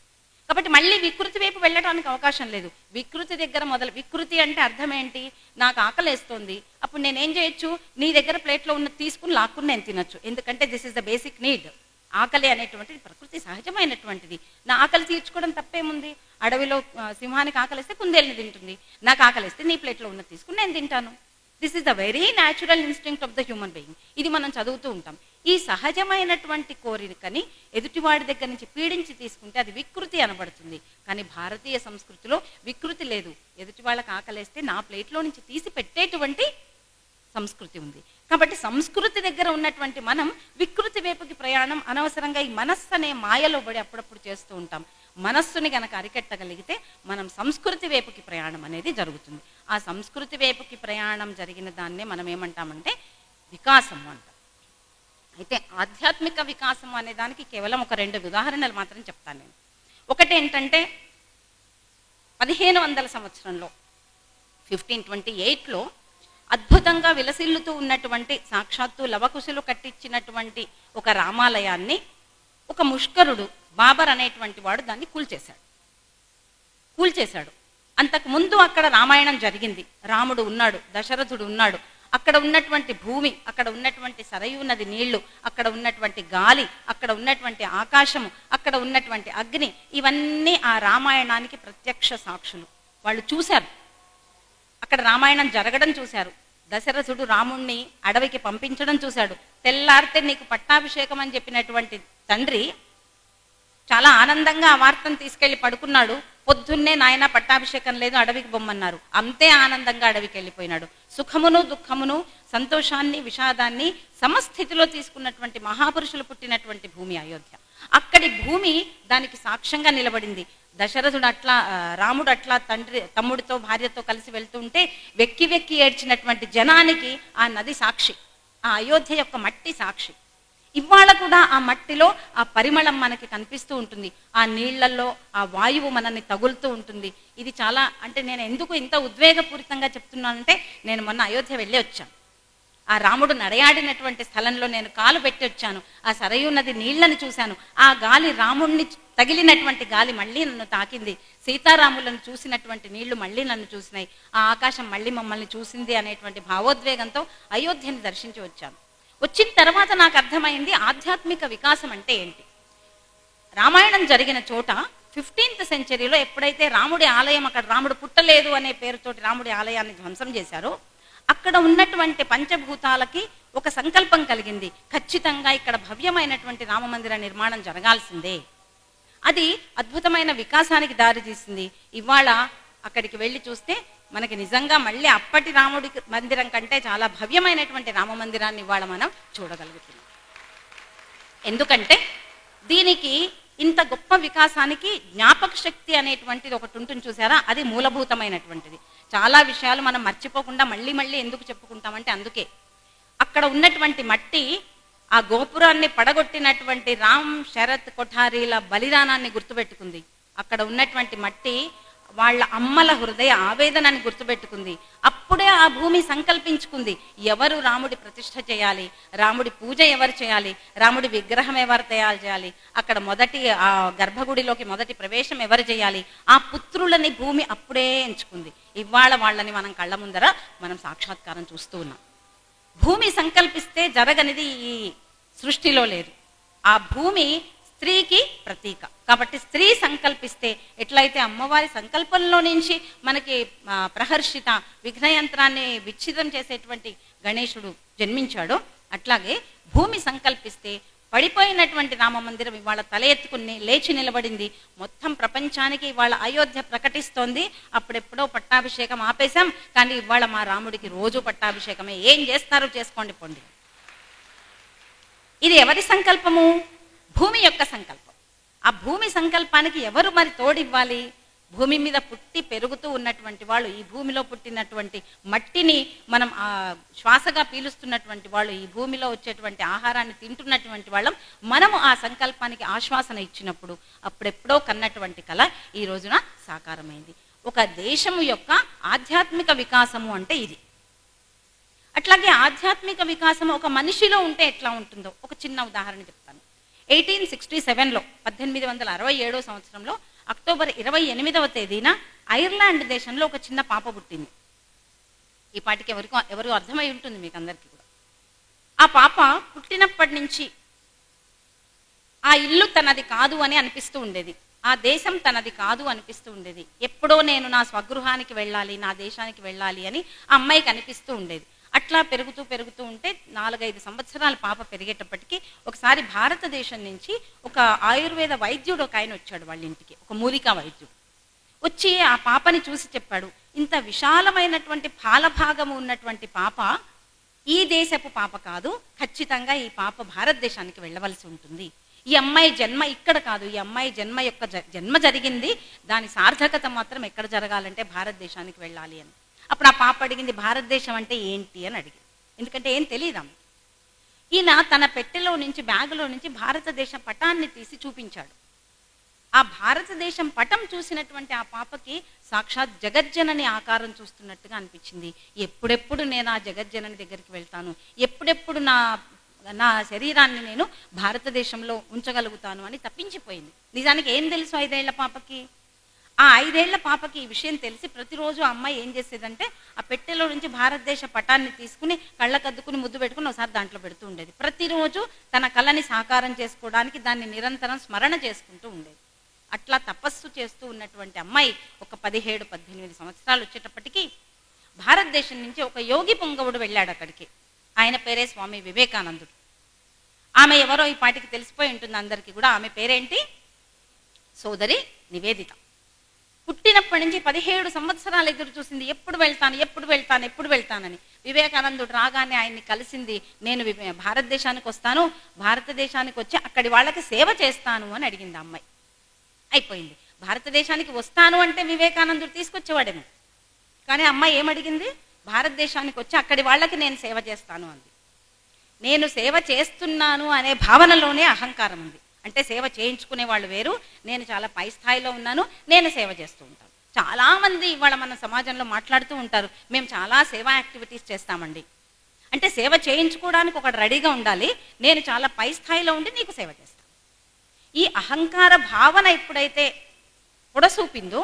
S2: కాబట్టి మళ్ళీ వికృతి వైపు వెళ్ళడానికి అవకాశం లేదు. వికృతి దగ్గర వికృతి అంటే అర్థం ఏంటి? నాకు ఆకలేస్తోంది, అప్పుడు నేనేం చేయొచ్చు? నీ దగ్గర ప్లేట్లో ఉన్న తీసుకుని లాక్కుని నేను తినొచ్చు. ఎందుకంటే this is the basic need. ఆకలి అనేటువంటిది ప్రకృతి సహజమైనటువంటిది. నా ఆకలి తీర్చుకోవడం తప్పేముంది? అడవిలో సింహానికి ఆకలిస్తే కుందేలుని తింటుంది. నాకు ఆకలిస్తే నీ ప్లేట్లో ఉన్న తీసుకుని నేను తింటాను. This is the very natural instinct of the human being. ఇది మనం చదువుతూ ఉంటాం. ఈ సహజమైనటువంటి కోరికని ఎదుటివాడి దగ్గర నుంచి పీడించి తీసుకుంటే అది వికృతి అనబడుతుంది. కానీ భారతీయ సంస్కృతిలో వికృతి లేదు. ఎదుటి వాళ్ళకి ఆకలేస్తే నా ప్లేట్లో నుంచి తీసి పెట్టేటువంటి సంస్కృతి ఉంది. కాబట్టి సంస్కృతి దగ్గర ఉన్నటువంటి మనం వికృతి వైపుకి ప్రయాణం అనవసరంగా ఈ మనస్సు అనే మాయలో పడి అప్పుడప్పుడు చేస్తూ ఉంటాం. మనస్సుని గనక అరికెట్టగలిగితే మనం సంస్కృతి వైపుకి ప్రయాణం అనేది జరుగుతుంది. ఆ సంస్కృతి వైపుకి ప్రయాణం జరిగిన దాన్నే మనం ఏమంటామంటే వికాసం అంటాం. అయితే ఆధ్యాత్మిక వికాసం అనే దానికి కేవలం ఒక 2 ఉదాహరణలు మాత్రం చెప్తాను నేను. ఒకటి ఏంటంటే 1500 సంవత్సరంలో 1528లో అద్భుతంగా విలసిల్లుతూ ఉన్నటువంటి సాక్షాత్తు లవకుశులు కట్టించినటువంటి ఒక రామాలయాన్ని ఒక ముష్కరుడు బాబర్ అనేటువంటి వాడు దాన్ని కూల్చేశాడు. అంతకు ముందు అక్కడ రామాయణం జరిగింది. రాముడు ఉన్నాడు, దశరథుడు ఉన్నాడు. అక్కడ ఉన్నటువంటి భూమి, అక్కడ ఉన్నటువంటి సరయూ నది నీళ్లు, అక్కడ ఉన్నటువంటి గాలి, అక్కడ ఉన్నటువంటి ఆకాశము, అక్కడ ఉన్నటువంటి అగ్ని, ఇవన్నీ ఆ రామాయణానికి ప్రత్యక్ష సాక్షులు. వాళ్ళు చూశారు, అక్కడ రామాయణం జరగడం చూశారు. దశరథుడు రాముణ్ణి అడవికి పంపించడం చూశాడు. తెల్లారితే నీకు పట్టాభిషేకం అని చెప్పినటువంటి తండ్రి చాలా ఆనందంగా ఆ వార్తను తీసుకెళ్లి పడుకున్నాడు. పొద్దున్నే నాయన పట్టాభిషేకం లేదు, అడవికి బొమ్మన్నారు. అంతే ఆనందంగా అడవికి వెళ్ళిపోయినాడు. సుఖమును దుఃఖమును సంతోషాన్ని విషాదాన్ని సమస్థితిలో తీసుకున్నటువంటి మహాపురుషులు పుట్టినటువంటి భూమి అయోధ్య. అక్కడి భూమి దానికి సాక్ష్యంగా నిలబడింది. దశరథుడు అట్లా, రాముడు అట్లా తమ్ముడితో భార్యతో కలిసి వెళ్తుంటే వెక్కి వెక్కి ఏడ్చినటువంటి జనానికి ఆ నది సాక్షి, ఆ అయోధ్య యొక్క మట్టి సాక్షి. ఇవాళ కూడా ఆ మట్టిలో ఆ పరిమళం మనకి కనిపిస్తూ ఉంటుంది. ఆ నీళ్లలో ఆ వాయువు మనల్ని తగులుతూ ఉంటుంది. ఇది చాలా, అంటే నేను ఎందుకు ఇంత ఉద్వేగపూరితంగా చెప్తున్నానంటే, నేను మొన్న అయోధ్య వెళ్ళి వచ్చాను. ఆ రాముడు నడయాడినటువంటి స్థలంలో నేను కాలు పెట్టి వచ్చాను. ఆ సరయూ నది నీళ్లను చూశాను. ఆ గాలి, రాముణ్ణి తగిలినటువంటి గాలి మళ్ళీ నన్ను తాకింది. సీతారాములను చూసినటువంటి నీళ్లు మళ్ళీ నన్ను చూసినాయి. ఆ ఆకాశం మళ్ళీ మమ్మల్ని చూసింది అనేటువంటి భావోద్వేగంతో అయోధ్యని దర్శించి వచ్చాను. వచ్చిన తర్వాత నాకు అర్థమైంది ఆధ్యాత్మిక వికాసం అంటే ఏంటి. రామాయణం జరిగిన చోట 15th సెంచరీలో ఎప్పుడైతే రాముడి ఆలయం, అక్కడ రాముడు పుట్టలేదు అనే పేరుతోటి రాముడి ఆలయాన్ని ధ్వంసం చేశారో, అక్కడ ఉన్నటువంటి పంచభూతాలకి ఒక సంకల్పం కలిగింది, ఖచ్చితంగా ఇక్కడ భవ్యమైనటువంటి రామమందిర నిర్మాణం జరగాల్సిందే. అది అద్భుతమైన వికాసానికి దారితీసింది. ఇవాళ అక్కడికి వెళ్ళి చూస్తే మనకి నిజంగా మళ్ళీ అప్పటి రాముడి మందిరం కంటే చాలా భవ్యమైనటువంటి రామమందిరాన్ని ఇవాళ మనం చూడగలుగుతున్నాం. ఎందుకంటే దీనికి ఇంత గొప్ప వికాసానికి జ్ఞాపక శక్తి అనేటువంటిది ఒకటి ఉంటుంది చూసారా, అది మూలభూతమైనటువంటిది. చాలా విషయాలు మనం మర్చిపోకుండా మళ్ళీ మళ్ళీ ఎందుకు చెప్పుకుంటామంటే అందుకే. అక్కడ ఉన్నటువంటి మట్టి ఆ గోపురాన్ని పడగొట్టినటువంటి రామ్ శరత్ కొఠారీల బలిదానాన్ని గుర్తుపెట్టుకుంది. అక్కడ ఉన్నటువంటి మట్టి వాళ్ళ అమ్మల హృదయ ఆవేదనని గుర్తుపెట్టుకుంది. అప్పుడే ఆ భూమి సంకల్పించుకుంది, ఎవరు రాముడి ప్రతిష్ఠ చేయాలి, రాముడి పూజ ఎవరు చేయాలి, రాముడి విగ్రహం ఎవరు తయారు చేయాలి, అక్కడ మొదటి ఆ గర్భగుడిలోకి మొదటి ప్రవేశం ఎవరు చేయాలి, ఆ పుత్రులని భూమి అప్పుడే ఎంచుకుంది. ఇవాళ వాళ్ళని మనం కళ్ళ ముందర మనం సాక్షాత్కారం చూస్తూ ఉన్నాం. భూమి సంకల్పిస్తే జరగనిది ఈ సృష్టిలో లేదు. ఆ భూమి స్త్రీకి ప్రతీక కాబట్టి స్త్రీ సంకల్పిస్తే ఎట్లయితే అమ్మవారి సంకల్పంలో నుంచి మనకి ప్రహర్షిత విఘ్నయంత్రాన్ని విచ్ఛిన్నం చేసేటువంటి గణేశుడు జన్మించాడో, అట్లాగే భూమి సంకల్పిస్తే పడిపోయినటువంటి రామ మందిరం ఇవాళ తల ఎత్తుకుని లేచి నిలబడింది. మొత్తం ప్రపంచానికి ఇవాళ అయోధ్య ప్రకటిస్తోంది. అప్పుడెప్పుడో పట్టాభిషేకం ఆపేశాం, కానీ ఇవాళ మా రాముడికి రోజు పట్టాభిషేకమే. ఏం చేస్తారో చేసుకోండి పొండి. ఇది ఎవరి సంకల్పము? భూమి యొక్క సంకల్పం. ఆ భూమి సంకల్పానికి ఎవరు మరి తోడివ్వాలి? భూమి మీద పుట్టి పెరుగుతూ ఉన్నటువంటి వాళ్ళు, ఈ భూమిలో పుట్టినటువంటి మట్టిని మనం శ్వాసగా పీలుస్తున్నటువంటి వాళ్ళు, ఈ భూమిలో వచ్చేటువంటి ఆహారాన్ని తింటున్నటువంటి వాళ్ళం. మనము ఆ సంకల్పానికి ఆశ్వాసన ఇచ్చినప్పుడు అప్పుడెప్పుడో కన్నటువంటి కళ ఈ రోజున సాకారమైంది. ఒక దేశము యొక్క ఆధ్యాత్మిక వికాసము అంటే ఇది. అట్లాగే ఆధ్యాత్మిక వికాసం ఒక మనిషిలో ఉంటే ఎట్లా ఉంటుందో ఒక చిన్న ఉదాహరణ చెప్తాను. 1867లో 1867 సంవత్సరంలో అక్టోబర్ 28వ తేదీన ఐర్లాండ్ దేశంలో ఒక చిన్న పాప పుట్టింది. ఈ పాటికి ఎవరు అర్థమై ఉంటుంది మీకు అందరికీ కూడా. ఆ పాప పుట్టినప్పటి నుంచి ఆ ఇల్లు తనది కాదు అని అనిపిస్తూ ఉండేది, ఆ దేశం తనది కాదు అనిపిస్తూ ఉండేది. ఎప్పుడో నేను నా స్వగృహానికి వెళ్ళాలి, నా దేశానికి వెళ్ళాలి అని ఆ అమ్మాయికి అనిపిస్తూ ఉండేది. అట్లా పెరుగుతూ పెరుగుతూ ఉంటే 4-5 సంవత్సరాల పాప పెరిగేటప్పటికి ఒకసారి భారతదేశం నుంచి ఒక ఆయుర్వేద వైద్యుడు ఒక ఆయన వచ్చాడు వాళ్ళ ఇంటికి, ఒక మూలికా వైద్యుడు వచ్చి ఆ పాపని చూసి చెప్పాడు, ఇంత విశాలమైనటువంటి పాలభాగము ఉన్నటువంటి పాప ఈ దేశపు పాప కాదు, ఖచ్చితంగా ఈ పాప భారతదేశానికి వెళ్ళవలసి ఉంటుంది. ఈ అమ్మాయి జన్మ ఇక్కడ కాదు, ఈ అమ్మాయి జన్మ యొక్క జన్మ జరిగింది, దాని సార్థకత మాత్రం ఎక్కడ జరగాలంటే భారతదేశానికి వెళ్ళాలి అని. అప్పుడు ఆ పాప అడిగింది, భారతదేశం అంటే ఏంటి అని అడిగింది. ఎందుకంటే ఏం తెలియదు ఆమె. ఈయన తన పెట్టెలో నుంచి బ్యాగులో నుంచి భారతదేశ పటాన్ని తీసి చూపించాడు. ఆ భారతదేశం పటం చూసినటువంటి ఆ పాపకి సాక్షాత్ జగజ్జనని ఆకారం చూస్తున్నట్టుగా అనిపించింది. ఎప్పుడెప్పుడు నేను ఆ జగజ్జనని దగ్గరికి వెళ్తాను, ఎప్పుడెప్పుడు నా శరీరాన్ని నేను భారతదేశంలో ఉంచగలుగుతాను అని తప్పించిపోయింది. నిజానికి ఏం తెలుసు 5 ఏళ్ల పాపకి? ఆ 5 ఏళ్ల పాపకి ఈ విషయం తెలిసి ప్రతిరోజు ఆ అమ్మాయి ఏం చేసేదంటే ఆ పెట్టెలో నుంచి భారతదేశ పటాన్ని తీసుకుని కళ్ళకద్దుకుని ముద్దు పెట్టుకుని ఒకసారి దాంట్లో పెడుతూ ఉండేది. ప్రతిరోజు తన కళని సాకారం చేసుకోవడానికి దాన్ని నిరంతరం స్మరణ చేసుకుంటూ ఉండేది. అట్లా తపస్సు చేస్తూ ఉన్నటువంటి అమ్మాయి ఒక 17-18 సంవత్సరాలు వచ్చేటప్పటికి భారతదేశం నుంచి ఒక యోగి పొంగవుడు వెళ్ళాడు అక్కడికి. ఆయన పేరే స్వామి వివేకానందుడు. ఆమె ఎవరో ఈ పాటికి తెలిసిపోయి ఉంటుంది అందరికీ కూడా. ఆమె పేరేంటి? సోదరి నివేదిత. పుట్టినప్పటి నుంచి 17 సంవత్సరాలు ఎదురు చూసింది, ఎప్పుడు వెళ్తానని. వివేకానందుడు రాగానే ఆయన్ని కలిసింది, నేను భారతదేశానికి వస్తాను, భారతదేశానికి వచ్చి అక్కడి వాళ్ళకి సేవ చేస్తాను అని అడిగింది అమ్మాయి. అయిపోయింది. భారతదేశానికి వస్తాను అంటే వివేకానందుడు తీసుకొచ్చేవాడేమో, కానీ అమ్మాయి ఏమడిగింది? భారతదేశానికి వచ్చి అక్కడి వాళ్ళకి నేను సేవ చేస్తాను అంది. నేను సేవ చేస్తున్నాను అనే భావనలోనే అహంకారం ఉంది. అంటే సేవ చేయించుకునే వాళ్ళు వేరు, నేను చాలా పై స్థాయిలో ఉన్నాను, నేను సేవ చేస్తూ ఉంటాను. చాలామంది ఇవాళ మన సమాజంలో మాట్లాడుతూ ఉంటారు, మేము చాలా సేవా యాక్టివిటీస్ చేస్తామండి. అంటే సేవ చేయించుకోవడానికి ఒకటి రెడీగా ఉండాలి, నేను చాలా పై స్థాయిలో ఉండి నీకు సేవ చేస్తాను. ఈ అహంకార భావన ఎప్పుడైతే పొడసూపిందో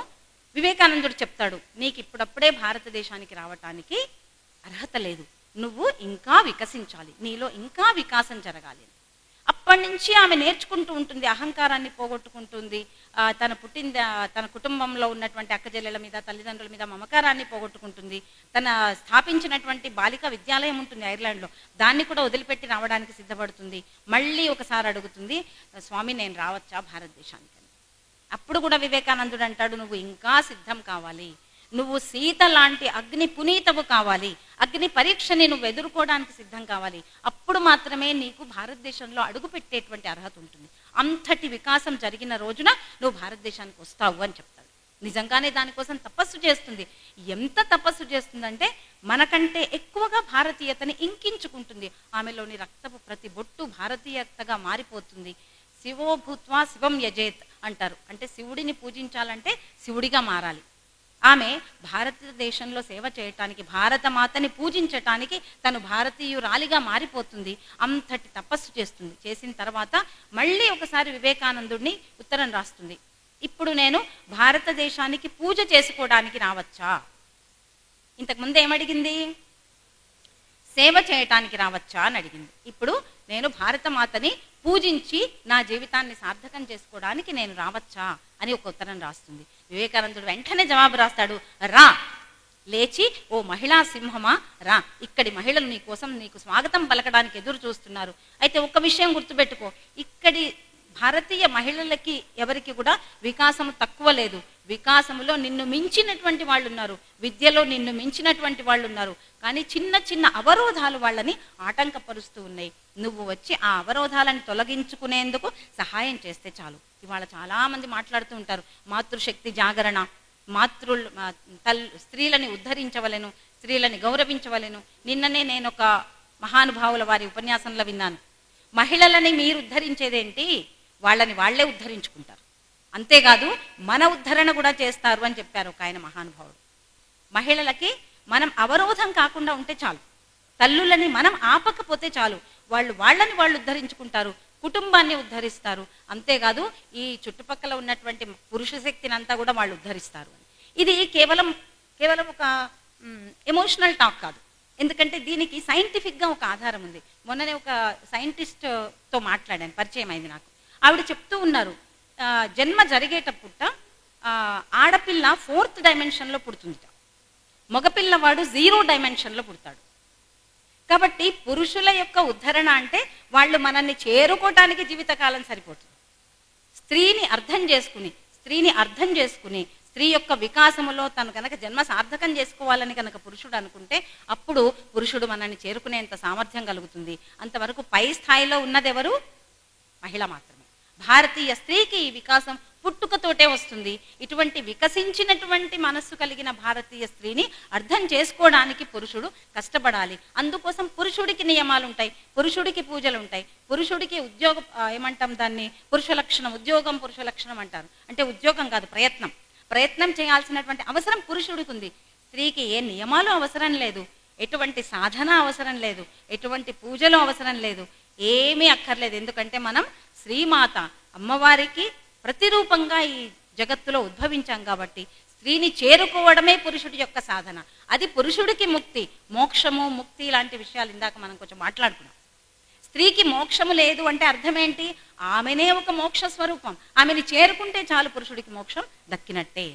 S2: వివేకానందుడు చెప్తాడు, నీకు ఇప్పుడప్పుడే భారతదేశానికి రావటానికి అర్హత లేదు, నువ్వు ఇంకా వికసించాలి, నీలో ఇంకా వికాసం జరగాలి. అప్పటి నుంచి ఆమె నేర్చుకుంటూ ఉంటుంది, అహంకారాన్ని పోగొట్టుకుంటుంది, తన కుటుంబంలో ఉన్నటువంటి అక్కచెల్లెల మీద తల్లిదండ్రుల మీద మమకారాన్ని పోగొట్టుకుంటుంది. తన స్థాపించినటువంటి బాలికా విద్యాలయం ఉంటుంది ఐర్లాండ్లో, దాన్ని కూడా వదిలిపెట్టి రావడానికి సిద్ధపడుతుంది. మళ్ళీ ఒకసారి అడుగుతుంది, స్వామి నేను రావచ్చా భారతదేశానికి అని. అప్పుడు కూడా వివేకానందుడు అంటాడు, నువ్వు ఇంకా సిద్ధం కావాలి, నువ్వు సీత లాంటి అగ్ని పునీతవు కావాలి, అగ్ని పరీక్షని నువ్వు ఎదుర్కోవడానికి సిద్ధం కావాలి, అప్పుడు మాత్రమే నీకు భారతదేశంలో అడుగు పెట్టేటువంటి అర్హత ఉంటుంది. అంతటి వికాసం జరిగిన రోజున నువ్వు భారతదేశానికి వస్తావు అని చెప్తాడు. నిజంగానే దానికోసం తపస్సు చేస్తుంది. ఎంత తపస్సు చేస్తుందంటే మనకంటే ఎక్కువగా భారతీయతని ఇంకించుకుంటుంది. ఆమెలోని రక్తపు ప్రతి బొట్టు భారతీయతగా మారిపోతుంది. శివో భూత్వా శివం యజేత్ అంటారు. అంటే శివుడిని పూజించాలంటే శివుడిగా మారాలి. ఆమె భారతదేశంలో సేవ చేయటానికి, భారతమాతని పూజించటానికి తను భారతీయురాలిగా మారిపోతుంది. అంతటి తపస్సు చేస్తుంది. చేసిన తర్వాత మళ్ళీ ఒకసారి వివేకానందుడిని ఉత్తరం రాస్తుంది. ఇప్పుడు నేను భారతదేశానికి పూజ చేసుకోవడానికి రావచ్చా? ఇంతకుముందు ఏమడిగింది? సేవ చేయటానికి రావచ్చా అని అడిగింది. ఇప్పుడు నేను భారతమాతని పూజించి నా జీవితాన్ని సార్థకం చేసుకోవడానికి నేను రావచ్చా అని ఒక ఉత్తరం రాస్తుంది. వివేకానందుడు వెంటనే జవాబు రాస్తాడు, రా, లేచి ఓ మహిళా సింహమా రా, ఇక్కడి మహిళలు నీ కోసం నీకు స్వాగతం పలకడానికి ఎదురు చూస్తున్నారు. అయితే ఒక్క విషయం గుర్తుపెట్టుకో, ఇక్కడి భారతీయ మహిళలకి ఎవరికి కూడా వికాసం తక్కువ లేదు. వికాసములో నిన్ను మించినటువంటి వాళ్ళు ఉన్నారు, విద్యలో నిన్ను మించినటువంటి వాళ్ళు ఉన్నారు. కానీ చిన్న చిన్న అవరోధాలు వాళ్ళని ఆటంకపరుస్తూ ఉన్నాయి. నువ్వు వచ్చి ఆ అవరోధాలను తొలగించుకునేందుకు సహాయం చేస్తే చాలు. ఇవాళ చాలామంది మాట్లాడుతూ ఉంటారు, మాతృశక్తి జాగరణ, స్త్రీలని ఉద్ధరించవలెను, స్త్రీలని గౌరవించవలెను. నిన్ననే నేను ఒక మహానుభావుల వారి ఉపన్యాసంలో విన్నాను, మహిళలని మీరు ఉద్ధరించేదేంటి, వాళ్ళని వాళ్లే ఉద్ధరించుకుంటారు, అంతేకాదు మన ఉద్ధరణ కూడా చేస్తారు అని చెప్పారు ఒక ఆయన మహానుభావుడు. మహిళలకి మనం అవరోధం కాకుండా ఉంటే చాలు, తల్లులని మనం ఆపకపోతే చాలు, వాళ్ళని వాళ్ళు ఉద్ధరించుకుంటారు, కుటుంబాన్ని ఉద్ధరిస్తారు, అంతేకాదు ఈ చుట్టుపక్కల ఉన్నటువంటి పురుష శక్తిని అంతా కూడా వాళ్ళు ఉద్ధరిస్తారు. ఇది కేవలం ఒక ఎమోషనల్ టాక్ కాదు, ఎందుకంటే దీనికి సైంటిఫిక్గా ఒక ఆధారం ఉంది. మొన్ననే ఒక సైంటిస్ట్తో మాట్లాడాను, పరిచయం అయింది నాకు. ఆవిడ చెప్తూ ఉన్నారు, జన్మ జరిగేటప్పుడు ఆడపిల్ల 4th డైమెన్షన్లో పుడుతుంది, మగపిల్లవాడు 0 డైమెన్షన్లో పుడతాడు. కాబట్టి పురుషుల యొక్క ఉద్ధరణ అంటే వాళ్ళు మనల్ని చేరుకోవటానికి జీవితకాలం సరిపోతుంది. స్త్రీని అర్థం చేసుకుని స్త్రీ యొక్క వికాసములో తను కనుక జన్మ సార్థకం చేసుకోవాలని కనుక పురుషుడు అనుకుంటే అప్పుడు పురుషుడు మనల్ని చేరుకునేంత సామర్థ్యం కలుగుతుంది. అంతవరకు పై స్థాయిలో ఉన్నదెవరు? మహిళ మాత్రమే. భారతీయ స్త్రీకి ఈ వికాసం పుట్టుకతోటే వస్తుంది. ఇటువంటి వికసించినటువంటి మనస్సు కలిగిన భారతీయ స్త్రీని అర్థం చేసుకోవడానికి పురుషుడు కష్టపడాలి. అందుకోసం పురుషుడికి నియమాలు ఉంటాయి, పురుషుడికి పూజలు ఉంటాయి, పురుషుడికి ఉద్యోగం ఏమంటాం దాన్ని, పురుష లక్షణం, ఉద్యోగం పురుష లక్షణం అంటారు. అంటే ఉద్యోగం కాదు, ప్రయత్నం చేయాల్సినటువంటి అవసరం పురుషుడికి ఉంది. స్త్రీకి ఏ నియమాలు అవసరం లేదు, ఎటువంటి సాధన అవసరం లేదు, ఎటువంటి పూజలు అవసరం లేదు, ఏమీ అక్కర్లేదు. ఎందుకంటే మనం శ్రీమాత అమ్మవారికి ప్రతిరూపంగా ఈ జగత్తులో ఉద్భవించాం కాబట్టి స్త్రీని చేరుకోవడమే పురుషుడి యొక్క సాధన. అది పురుషుడికి ముక్తి, మోక్షము, ముక్తి లాంటి విషయాలు ఇందాక మనం కొంచెం మాట్లాడుకున్నాం. స్త్రీకి మోక్షము లేదు అంటే అర్థం ఏంటి? ఆమెనే ఒక మోక్ష స్వరూపం, ఆమెని చేరుకుంటే చాలు పురుషుడికి మోక్షం దక్కినట్టే.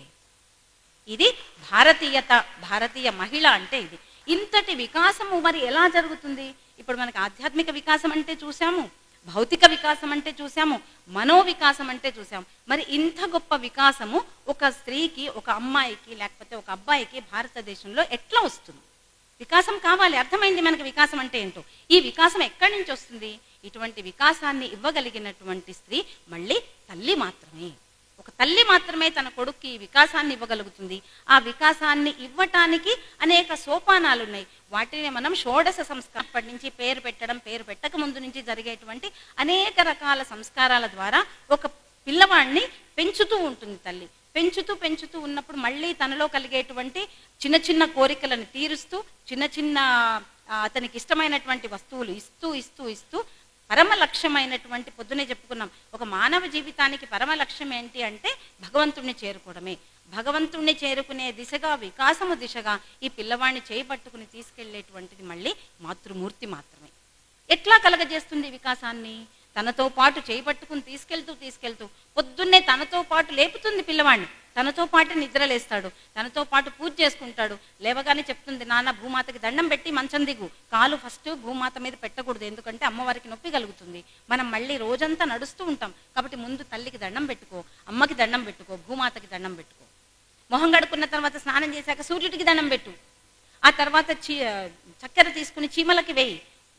S2: ఇది భారతీయత, భారతీయ మహిళ అంటే ఇది. ఇంతటి వికాసము మరి ఎలా జరుగుతుంది? ఇప్పుడు మనకు ఆధ్యాత్మిక వికాసం అంటే చూసాము, భౌతిక వికాసం అంటే చూసాము, మనోవికాసం అంటే చూసాము. మరి ఇంత గొప్ప వికాసము ఒక స్త్రీకి, ఒక అమ్మాయికి, లేకపోతే ఒక అబ్బాయికి భారతదేశంలో ఎట్లా వస్తుంది? వికాసం కావాలి, అర్థమైంది మనకి వికాసం అంటే ఏంటో. ఈ వికాసం ఎక్కడి నుంచి వస్తుంది? ఇటువంటి వికాసాన్ని ఇవ్వగలిగినటువంటి స్త్రీ మళ్ళీ తల్లి మాత్రమే. ఒక తల్లి మాత్రమే తన కొడుక్కి ఈ వికాసాన్ని ఇవ్వగలుగుతుంది. ఆ వికాసాన్ని ఇవ్వటానికి అనేక సోపానాలు ఉన్నాయి. వాటిని మనం షోడశ సంస్కారం, అప్పటి నుంచి పేరు పెట్టడం, పేరు పెట్టక ముందు నుంచి జరిగేటువంటి అనేక రకాల సంస్కారాల ద్వారా ఒక పిల్లవాడిని పెంచుతూ ఉంటుంది తల్లి. పెంచుతూ ఉన్నప్పుడు మళ్ళీ తనలో కలిగేటువంటి చిన్న చిన్న కోరికలను తీరుస్తూ, చిన్న అతనికి ఇష్టమైనటువంటి వస్తువులు ఇస్తూ పరమ లక్ష్యమైనటువంటి, పొద్దునే చెప్పుకున్నాం, ఒక మానవ జీవితానికి పరమ లక్ష్యం ఏంటి అంటే భగవంతుణ్ణి చేరుకోవడమే. భగవంతుణ్ణి చేరుకునే దిశగా, వికాసము దిశగా ఈ పిల్లవాడిని చేపట్టుకుని తీసుకెళ్లేటువంటిది మళ్ళీ మాతృమూర్తి మాత్రమే. ఎట్లా కలగజేస్తుంది వికాసాన్ని? తనతో పాటు చేపట్టుకుని తీసుకెళ్తూ పొద్దున్నే తనతో పాటు లేపుతుంది పిల్లవాడిని, తనతో పాటు నిద్రలేస్తాడు, తనతో పాటు పూజ చేసుకుంటాడు. లేవగానే చెప్తుంది, నాన్న భూమాతకి దండం పెట్టి మంచం దిగు, కాలు ఫస్ట్ భూమాత మీద పెట్టకూడదు, ఎందుకంటే అమ్మవారికి నొప్పి కలుగుతుంది. మనం మళ్ళీ రోజంతా నడుస్తూ ఉంటాం కాబట్టి ముందు తల్లికి దండం పెట్టుకో, అమ్మకి దండం పెట్టుకో, భూమాతకి దండం పెట్టుకో. మొహం కడుక్కున్న తర్వాత స్నానం చేశాక సూర్యుడికి దండం పెట్టు. ఆ తర్వాత చక్కెర తీసుకుని చీమలకి వేయి,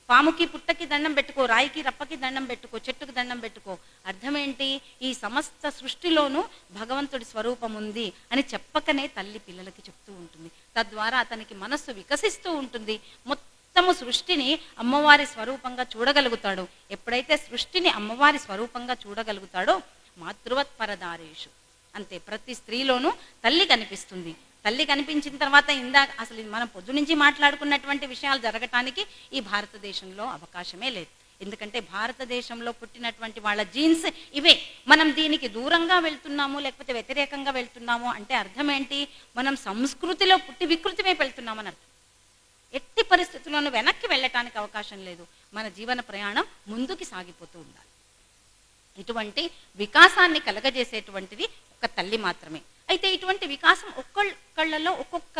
S2: పాముకి పుట్టకి దండం పెట్టుకో, రాయికి రప్పకి దండం పెట్టుకో, చెట్టుకి దండం పెట్టుకో. అర్థమేంటి? ఈ సమస్త సృష్టిలోనూ భగవంతుడి స్వరూపం ఉంది అని చెప్పకనే తల్లి పిల్లలకి చెప్తూ ఉంటుంది. తద్వారా అతనికి మనస్సు వికసిస్తూ ఉంటుంది. మొత్తము సృష్టిని అమ్మవారి స్వరూపంగా చూడగలుగుతాడు. ఎప్పుడైతే సృష్టిని అమ్మవారి స్వరూపంగా చూడగలుగుతాడో మాతృవత్ పరదారేషు, అంతే ప్రతి స్త్రీలోనూ తల్లి కనిపిస్తుంది. తల్లి కనిపించిన తర్వాత ఇందాక అసలు మనం పొద్దు నుంచి మాట్లాడుకున్నటువంటి విషయాలు జరగటానికి ఈ భారతదేశంలో అవకాశమే లేదు. ఎందుకంటే భారతదేశంలో పుట్టినటువంటి వాళ్ళ జీన్స్ ఇవే. మనం దీనికి దూరంగా వెళ్తున్నాము లేకపోతే వ్యతిరేకంగా వెళ్తున్నాము అంటే అర్థం ఏంటి? మనం సంస్కృతిలో పుట్టి వికృతి వైపు వెళ్తున్నామని అర్థం. ఎట్టి పరిస్థితుల్లోనూ వెనక్కి వెళ్ళటానికి అవకాశం లేదు. మన జీవన ప్రయాణం ముందుకి సాగిపోతూ ఉండాలి. ఇటువంటి వికాసాన్ని కలగజేసేటువంటిది ఒక తల్లి మాత్రమే. అయితే ఇటువంటి వికాసం ఒక్కొక్కళ్ళలో ఒక్కొక్క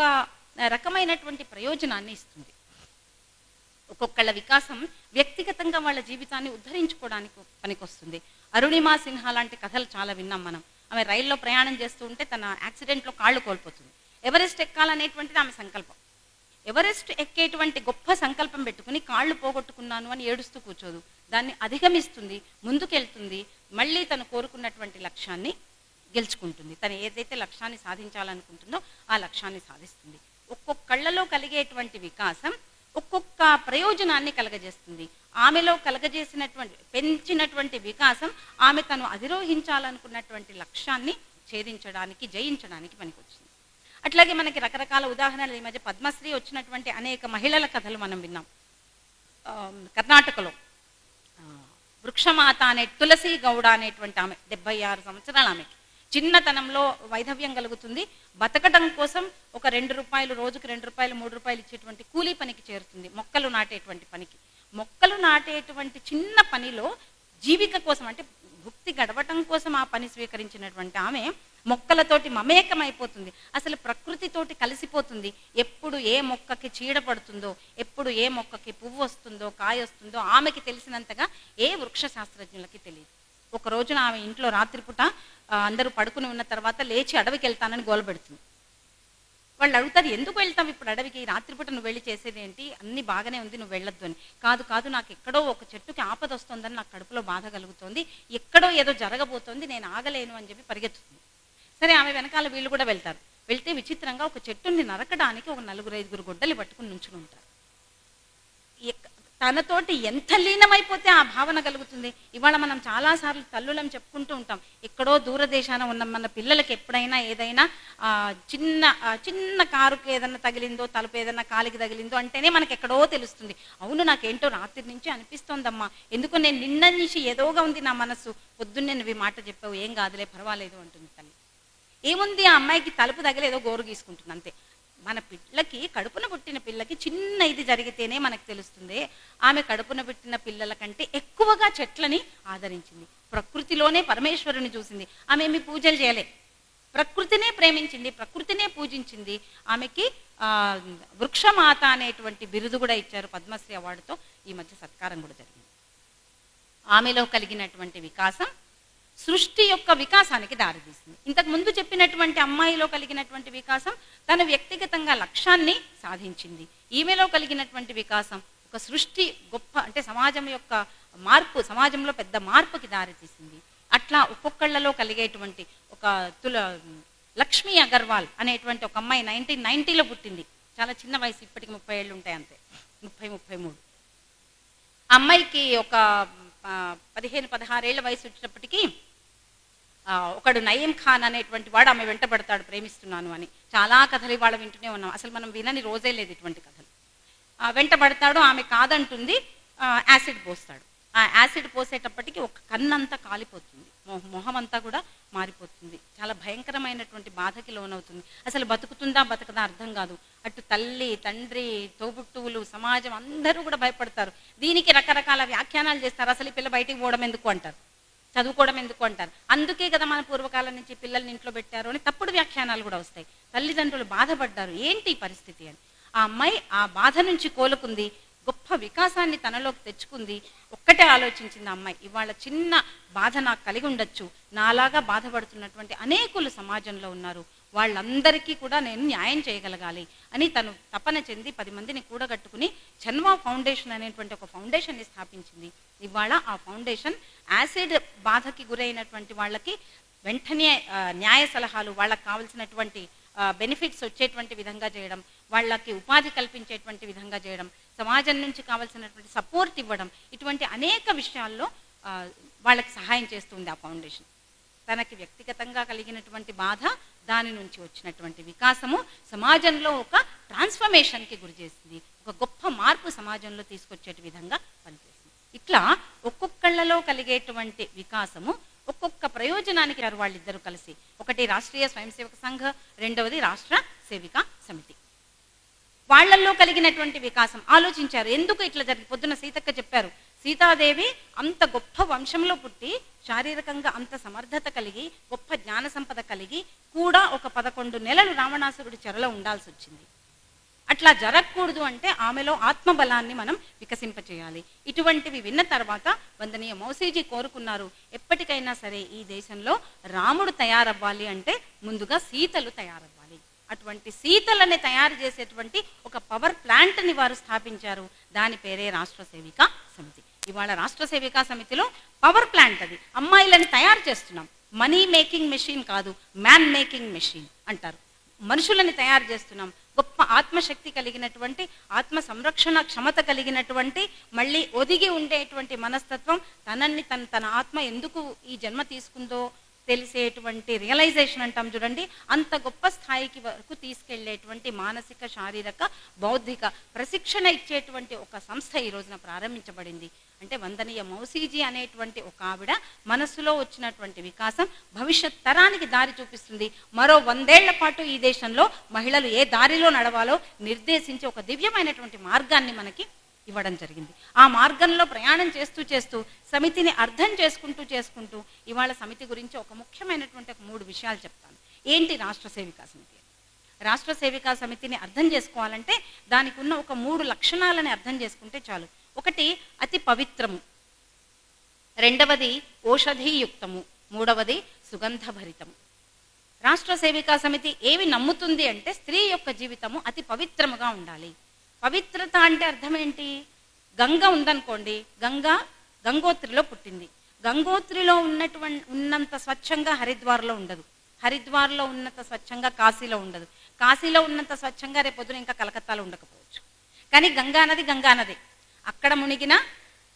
S2: రకమైనటువంటి ప్రయోజనాన్ని ఇస్తుంది. ఒక్కొక్కళ్ళ వికాసం వ్యక్తిగతంగా వాళ్ళ జీవితాన్ని ఉద్ధరించుకోవడానికి పనికొస్తుంది. అరుణిమా సిన్హా లాంటి కథలు చాలా విన్నాం మనం. ఆమె రైల్లో ప్రయాణం చేస్తూ ఉంటే తన యాక్సిడెంట్లో కాళ్ళు కోల్పోతుంది. ఎవరెస్ట్ ఎక్కాలనేటువంటిది ఆమె సంకల్పం. ఎవరెస్ట్ ఎక్కేటువంటి గొప్ప సంకల్పం పెట్టుకుని కాళ్ళు పోగొట్టుకున్నాను అని ఏడుస్తూ కూర్చోదు. దాన్ని అధిగమిస్తుంది, ముందుకెళ్తుంది, మళ్ళీ తను కోరుకున్నటువంటి లక్ష్యాన్ని గెలుచుకుంటుంది. తను ఏదైతే లక్ష్యాన్ని సాధించాలనుకుంటుందో ఆ లక్ష్యాన్ని సాధిస్తుంది. ఒక్కొక్కళ్ళలో కలిగేటువంటి వికాసం ఒక్కొక్క ప్రయోజనాన్ని కలగజేస్తుంది. ఆమెలో కలగజేసినటువంటి పెంచినటువంటి వికాసం ఆమె తను అధిరోహించాలనుకున్నటువంటి లక్ష్యాన్ని ఛేదించడానికి, జయించడానికి పనికొచ్చింది. అట్లాగే మనకి రకరకాల ఉదాహరణలు ఈ మధ్య పద్మశ్రీ వచ్చినటువంటి అనేక మహిళల కథలు మనం విన్నాం. కర్ణాటకలో వృక్షమాత అనే తులసి గౌడ అనేటువంటి ఆమె 76 సంవత్సరాలు. ఆమెకి చిన్నతనంలో వైధవ్యం కలుగుతుంది. బతకడం కోసం ఒక 2 రూపాయలు, రోజుకు 2 రూపాయలు 3 రూపాయలు ఇచ్చేటువంటి కూలీ పనికి చేరుతుంది. మొక్కలు నాటేటువంటి పనికి. మొక్కలు నాటేటువంటి చిన్న పనిలో జీవిక కోసం అంటే భుక్తి గడవటం కోసం ఆ పని స్వీకరించినటువంటి ఆమె మొక్కలతోటి మమేకమైపోతుంది. అసలు ప్రకృతితోటి కలిసిపోతుంది. ఎప్పుడు ఏ మొక్కకి చీడ పడుతుందో, ఎప్పుడు ఏ మొక్కకి పువ్వు వస్తుందో, కాయ వస్తుందో ఆమెకి తెలిసినంతగా ఏ వృక్ష శాస్త్రజ్ఞులకి తెలియదు. ఒక రోజున ఆమె ఇంట్లో రాత్రిపూట అందరూ పడుకుని ఉన్న తర్వాత లేచి అడవికి వెళ్తానని గోలబెడుతుంది. వాళ్ళు అడుగుతారు, ఎందుకు వెళ్తావు ఇప్పుడు అడవికి? రాత్రిపూట నువ్వు వెళ్ళి చేసేది ఏంటి? అన్ని బాగానే ఉంది, నువ్వు వెళ్ళొద్దు అని. కాదు నాకు ఎక్కడో ఒక చెట్టుకి ఆపద వస్తుందని నాకు కడుపులో బాధ కలుగుతోంది, ఎక్కడో ఏదో జరగబోతోంది, నేను ఆగలేను అని చెప్పి పరిగెత్తుతుంది. సరే, ఆమె వెనకాల వీళ్ళు కూడా వెళ్తారు. వెళ్తే విచిత్రంగా ఒక చెట్టుని నరకడానికి ఒక 4-5 గొడ్డలి పట్టుకుని నుంచుని ఉంటారు. తనతోటి ఎంత లీనమైపోతే ఆ భావన కలుగుతుంది. ఇవాళ మనం చాలాసార్లు తల్లులం చెప్పుకుంటూ ఉంటాం, ఎక్కడో దూరదేశాన ఉన్న మన పిల్లలకి ఎప్పుడైనా ఏదైనా చిన్న కారుకి ఏదన్నా తగిలిందో, తలుపు ఏదన్నా కాలికి తగిలిందో అంటేనే మనకి ఎక్కడో తెలుస్తుంది. అవును, నాకేంటో రాత్రి నుంచి అనిపిస్తోందమ్మా, ఎందుకో నేను నిన్న నుంచి ఏదోగా ఉంది నా మనసు, పొద్దున్నే నువ్వు ఈ మాట చెప్పావు, ఏం కాదులే పర్వాలేదు అంటుంది తల్లి. ఏముంది, ఆ అమ్మాయికి తలుపు తగిలి ఏదో గోరు గీసుకుంటుంది అంతే. మన పిల్లకి, కడుపున పుట్టిన పిల్లకి చిన్న ఇది జరిగితేనే మనకు తెలుస్తుంది. ఆమె కడుపున పుట్టిన పిల్లల కంటే ఎక్కువగా చెట్లని ఆదరించింది. ప్రకృతిలోనే పరమేశ్వరుని చూసింది. ఆమె ఏమి పూజలు చేయలే, ప్రకృతినే ప్రేమించింది, ప్రకృతినే పూజించింది. ఆమెకి వృక్షమాత అనేటువంటి బిరుదు కూడా ఇచ్చారు. పద్మశ్రీ అవార్డుతో ఈ మధ్య సత్కారం కూడా జరిగింది. ఆమెలో కలిగినటువంటి వికాసం సృష్టి యొక్క వికాసానికి దారితీసింది. ఇంతకు ముందు చెప్పినటువంటి అమ్మాయిలో కలిగినటువంటి వికాసం తన వ్యక్తిగతంగా లక్ష్యాన్ని సాధించింది. ఈమెలో కలిగినటువంటి వికాసం ఒక సృష్టి గొప్ప అంటే సమాజం యొక్క మార్పు, సమాజంలో పెద్ద మార్పుకి దారితీసింది. అట్లా ఒక్కొక్కళ్ళలో కలిగేటువంటి ఒక లక్ష్మీ అగర్వాల్ అనేటువంటి ఒక అమ్మాయి 1990లో పుట్టింది. చాలా చిన్న వయసు, ఇప్పటికి 30 ఏళ్ళు ఉంటాయి అంతే, 30-33. అమ్మాయికి ఒక 15-16 ఏళ్ల వయసు వచ్చేటప్పటికీ ఒకడు నయీం ఖాన్ అనేటువంటి వాడు ఆమె వెంట పడతాడు, ప్రేమిస్తున్నాను అని. చాలా కథలు ఇవాళ వింటూనే ఉన్నాం, అసలు మనం వినని రోజే లేదు ఇటువంటి కథలు. వెంట పడతాడు, ఆమె కాదంటుంది, యాసిడ్ పోస్తాడు. ఆ యాసిడ్ పోసేటప్పటికి ఒక కన్నంతా కాలిపోతుంది, మొహం అంతా కూడా మారిపోతుంది. చాలా భయంకరమైనటువంటి బాధకి లోనవుతుంది. అసలు బతుకుతుందా బతకదా అర్థం కాదు. అటు తల్లి, తండ్రి, తోబుట్టువులు, సమాజం అందరూ కూడా భయపడతారు. దీనికి రకరకాల వ్యాఖ్యానాలు చేస్తారు. అసలు ఈ పిల్ల బయటికి పోవడం ఎందుకు అంటారు, చదువుకోవడం ఎందుకు అంటారు. అందుకే కదా మన పూర్వకాలం నుంచి పిల్లల్ని ఇంట్లో పెట్టారు అని తప్పుడు వ్యాఖ్యానాలు కూడా వస్తాయి. తల్లిదండ్రులు బాధపడ్డారు, ఏంటి ఈ పరిస్థితి అని. ఆ అమ్మాయి ఆ బాధ నుంచి కోలుకుంది, గొప్ప వికాసాన్ని తనలోకి తెచ్చుకుంది. ఒక్కటే ఆలోచించింది ఆ అమ్మాయి, ఇవాళ చిన్న బాధ నాకు కలిగి ఉండొచ్చు, నాలాగా బాధపడుతున్నటువంటి అనేకులు సమాజంలో ఉన్నారు, వాళ్ళందరికీ కూడా నేను న్యాయం చేయగలగాలి అని తను తపన చెంది 10 మందిని కూడగట్టుకుని జన్మా ఫౌండేషన్ అనేటువంటి ఒక ఫౌండేషన్ని స్థాపించింది. ఇవాళ ఆ ఫౌండేషన్ యాసిడ్ బాధకి గురైనటువంటి వాళ్ళకి వెంటనే న్యాయ సలహాలు, వాళ్ళకి కావాల్సినటువంటి బెనిఫిట్స్ వచ్చేటువంటి విధంగా చేయడం, వాళ్ళకి ఉపాధి కల్పించేటువంటి విధంగా చేయడం, సమాజం నుంచి కావాల్సినటువంటి సపోర్ట్ ఇవ్వడం, ఇటువంటి అనేక విషయాల్లో వాళ్ళకి సహాయం చేస్తుంది ఆ ఫౌండేషన్. తనకి వ్యక్తిగతంగా కలిగినటువంటి బాధ దాని నుంచి వచ్చినటువంటి వికాసము సమాజంలో ఒక ట్రాన్స్ఫర్మేషన్కి గురి చేసింది, ఒక గొప్ప మార్పు సమాజంలో తీసుకొచ్చే విధంగా పనిచేసింది. ఇట్లా ఒక్కొక్కళ్ళలో కలిగేటువంటి వికాసము ఒక్కొక్క ప్రయోజనానికి వాళ్ళిద్దరూ కలిసి, ఒకటి రాష్ట్రీయ స్వయం సేవక సంఘ, రెండవది రాష్ట్ర సేవికా సమితి. వాళ్లల్లో కలిగినటువంటి వికాసం ఆలోచించారు, ఎందుకు ఇట్లా జరిగి. పొద్దున సీతక్క చెప్పారు, సీతాదేవి అంత గొప్ప వంశంలో పుట్టి శారీరకంగా అంత సమర్థత కలిగి గొప్ప జ్ఞాన సంపద కలిగి కూడా ఒక 11 నెలలు రావణాసురుడి చెరలో ఉండాల్సి వచ్చింది. అట్లా జరగకూడదు అంటే ఆమెలో ఆత్మబలాన్ని మనం వికసింపచేయాలి. ఇటువంటివి విన్న తర్వాత వందనీయ మౌసీజీ కోరుకున్నారు, ఎప్పటికైనా సరే ఈ దేశంలో రాముడు తయారవ్వాలి అంటే ముందుగా సీతలు తయారవ్వాలి. అటువంటి సీతలని తయారు చేసేటువంటి ఒక పవర్ ప్లాంట్ని వారు స్థాపించారు. దాని పేరే రాష్ట్ర సేవికా సమితి. ఇవాళ రాష్ట్ర సేవికా సమితిలో పవర్ ప్లాంట్, అది అమ్మాయిలని తయారు చేస్తున్నాం. మనీ మేకింగ్ మెషిన్ కాదు, మ్యాన్ మేకింగ్ మెషిన్ అంటారు. మనుషులని తయారు చేస్తున్నాం. గొప్ప ఆత్మశక్తి కలిగినటువంటి, ఆత్మ సంరక్షణ క్షమత కలిగినటువంటి, మళ్ళీ ఒదిగి ఉండేటువంటి మనస్తత్వం, తన ఆత్మ ఎందుకు ఈ జన్మ తీసుకుందో తెలిసేటువంటి రియలైజేషన్ అంటాం చూడండి, అంత గొప్ప స్థాయికి వరకు తీసుకెళ్లేటువంటి మానసిక, శారీరక, బౌద్ధిక ప్రశిక్షణ ఇచ్చేటువంటి ఒక సంస్థ ఈ రోజున ప్రారంభించబడింది. అంటే వందనీయ మౌసీజీ అనేటువంటి ఒక ఆవిడ మనస్సులో వచ్చినటువంటి వికాసం భవిష్యత్ తరానికి దారి చూపిస్తుంది. మరో 100 ఏళ్ల పాటు ఈ దేశంలో మహిళలు ఏ దారిలో నడవాలో నిర్దేశించి ఒక దివ్యమైనటువంటి మార్గాన్ని మనకి ఇవ్వడం జరిగింది. ఆ మార్గంలో ప్రయాణం చేస్తూ చేస్తూ సమితిని అర్థం చేసుకుంటూ ఇవాళ సమితి గురించి ఒక ముఖ్యమైనటువంటి 3 విషయాలు చెప్తాను. ఏంటి రాష్ట్ర సేవికా సమితి? రాష్ట్ర సేవికా సమితిని అర్థం చేసుకోవాలంటే దానికి ఉన్న ఒక 3 లక్షణాలని అర్థం చేసుకుంటే చాలు. ఒకటి అతి పవిత్రము, రెండవది ఓషధీయుక్తము, మూడవది సుగంధభరితము. రాష్ట్ర సేవికా సమితి ఏవి నమ్ముతుంది అంటే స్త్రీ యొక్క జీవితము అతి పవిత్రముగా ఉండాలి. పవిత్రత అంటే అర్థం ఏంటి? గంగ ఉందనుకోండి, గంగోత్రిలో పుట్టింది. గంగోత్రిలో ఉన్నంత స్వచ్ఛంగా హరిద్వార్లో ఉండదు, హరిద్వార్లో ఉన్నంత స్వచ్ఛంగా కాశీలో ఉండదు, కాశీలో ఉన్నంత స్వచ్ఛంగా రేపొద్దున ఇంకా కలకత్తాలో ఉండకపోవచ్చు. కానీ గంగా నది అక్కడ మునిగినా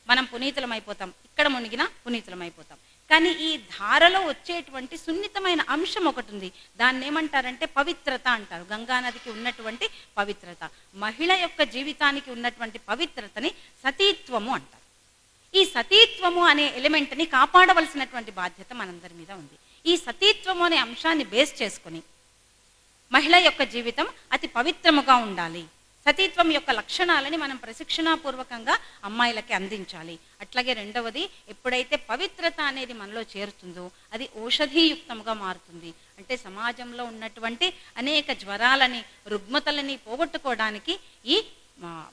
S2: మనం పునీతులమైపోతాం, ఇక్కడ మునిగినా పునీతులమైపోతాం. కానీ ఈ ధారలో వచ్చేటువంటి సున్నితమైన అంశం ఒకటి ఉంది, దాన్ని ఏమంటారంటే పవిత్రత అంటారు. గంగానదికి ఉన్నటువంటి పవిత్రత, మహిళ యొక్క జీవితానికి ఉన్నటువంటి పవిత్రతని సతీత్వము అంటారు. ఈ సతీత్వము అనే ఎలిమెంట్ని కాపాడవలసినటువంటి బాధ్యత మనందరి మీద ఉంది. ఈ సతీత్వము అనే అంశాన్ని బేస్ చేసుకుని మహిళ యొక్క జీవితం అతి పవిత్రముగా ఉండాలి. సతీత్వం యొక్క లక్షణాలని మనం ప్రశిక్షణాపూర్వకంగా అమ్మాయిలకి అందించాలి. అట్లాగే రెండవది, ఎప్పుడైతే పవిత్రత అనేది మనలో చేరుతుందో అది ఔషధీయుక్తంగా మారుతుంది. అంటే సమాజంలో ఉన్నటువంటి అనేక జ్వరాలని, రుగ్మతలని పోగొట్టుకోవడానికి ఈ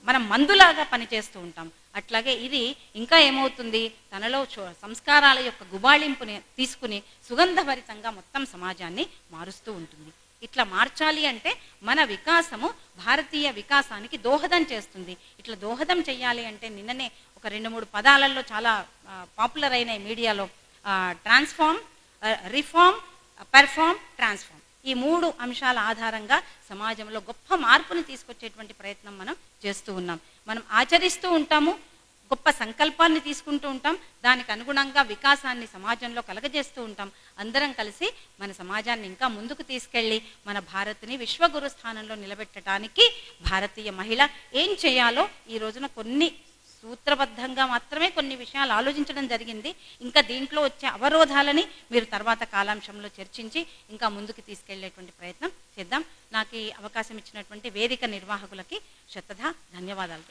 S2: మనం మందులాగా పనిచేస్తూ ఉంటాం. అట్లాగే ఇది ఇంకా ఏమవుతుంది, తనలో సంస్కారాల యొక్క గుబాళింపుని తీసుకుని సుగంధభరితంగా మొత్తం సమాజాన్ని మారుస్తూ ఉంటుంది. ఇట్లా మార్చాలి అంటే మన వికాసము భారతీయ వికాసానికి దోహదం చేస్తుంది. ఇట్లా దోహదం చెయ్యాలి అంటే నిన్ననే ఒక 2-3 పదాలలో చాలా పాపులర్ అయినాయి మీడియాలో, ట్రాన్స్ఫార్మ్, రిఫార్మ్, పెర్ఫార్మ్, ట్రాన్స్ఫార్మ్. ఈ 3 అంశాల ఆధారంగా సమాజంలో గొప్ప మార్పుని తీసుకొచ్చేటువంటి ప్రయత్నం మనం చేస్తూ ఉన్నాం. మనం ఆచరిస్తూ ఉంటాము, గొప్ప సంకల్పాన్ని తీసుకుంటూ ఉంటాం, దానికి అనుగుణంగా వికాసాన్ని సమాజంలో కలగజేస్తూ ఉంటాం. అందరం కలిసి మన సమాజాన్ని ఇంకా ముందుకు తీసుకెళ్ళి మన భారత్ని విశ్వగురు స్థానంలో నిలబెట్టడానికి భారతీయ మహిళ ఏం చేయాలో ఈ రోజున కొన్ని సూత్రబద్ధంగా మాత్రమే కొన్ని విషయాలు ఆలోచించడం జరిగింది. ఇంకా దీంట్లో వచ్చే అవరోధాలని మీరు తర్వాత కాలాంశంలో చర్చించి ఇంకా ముందుకు తీసుకెళ్లేటువంటి ప్రయత్నం చేద్దాం. నాకు ఈ అవకాశం ఇచ్చినటువంటి వేదిక నిర్వాహకులకి శతధ ధన్యవాదాలు.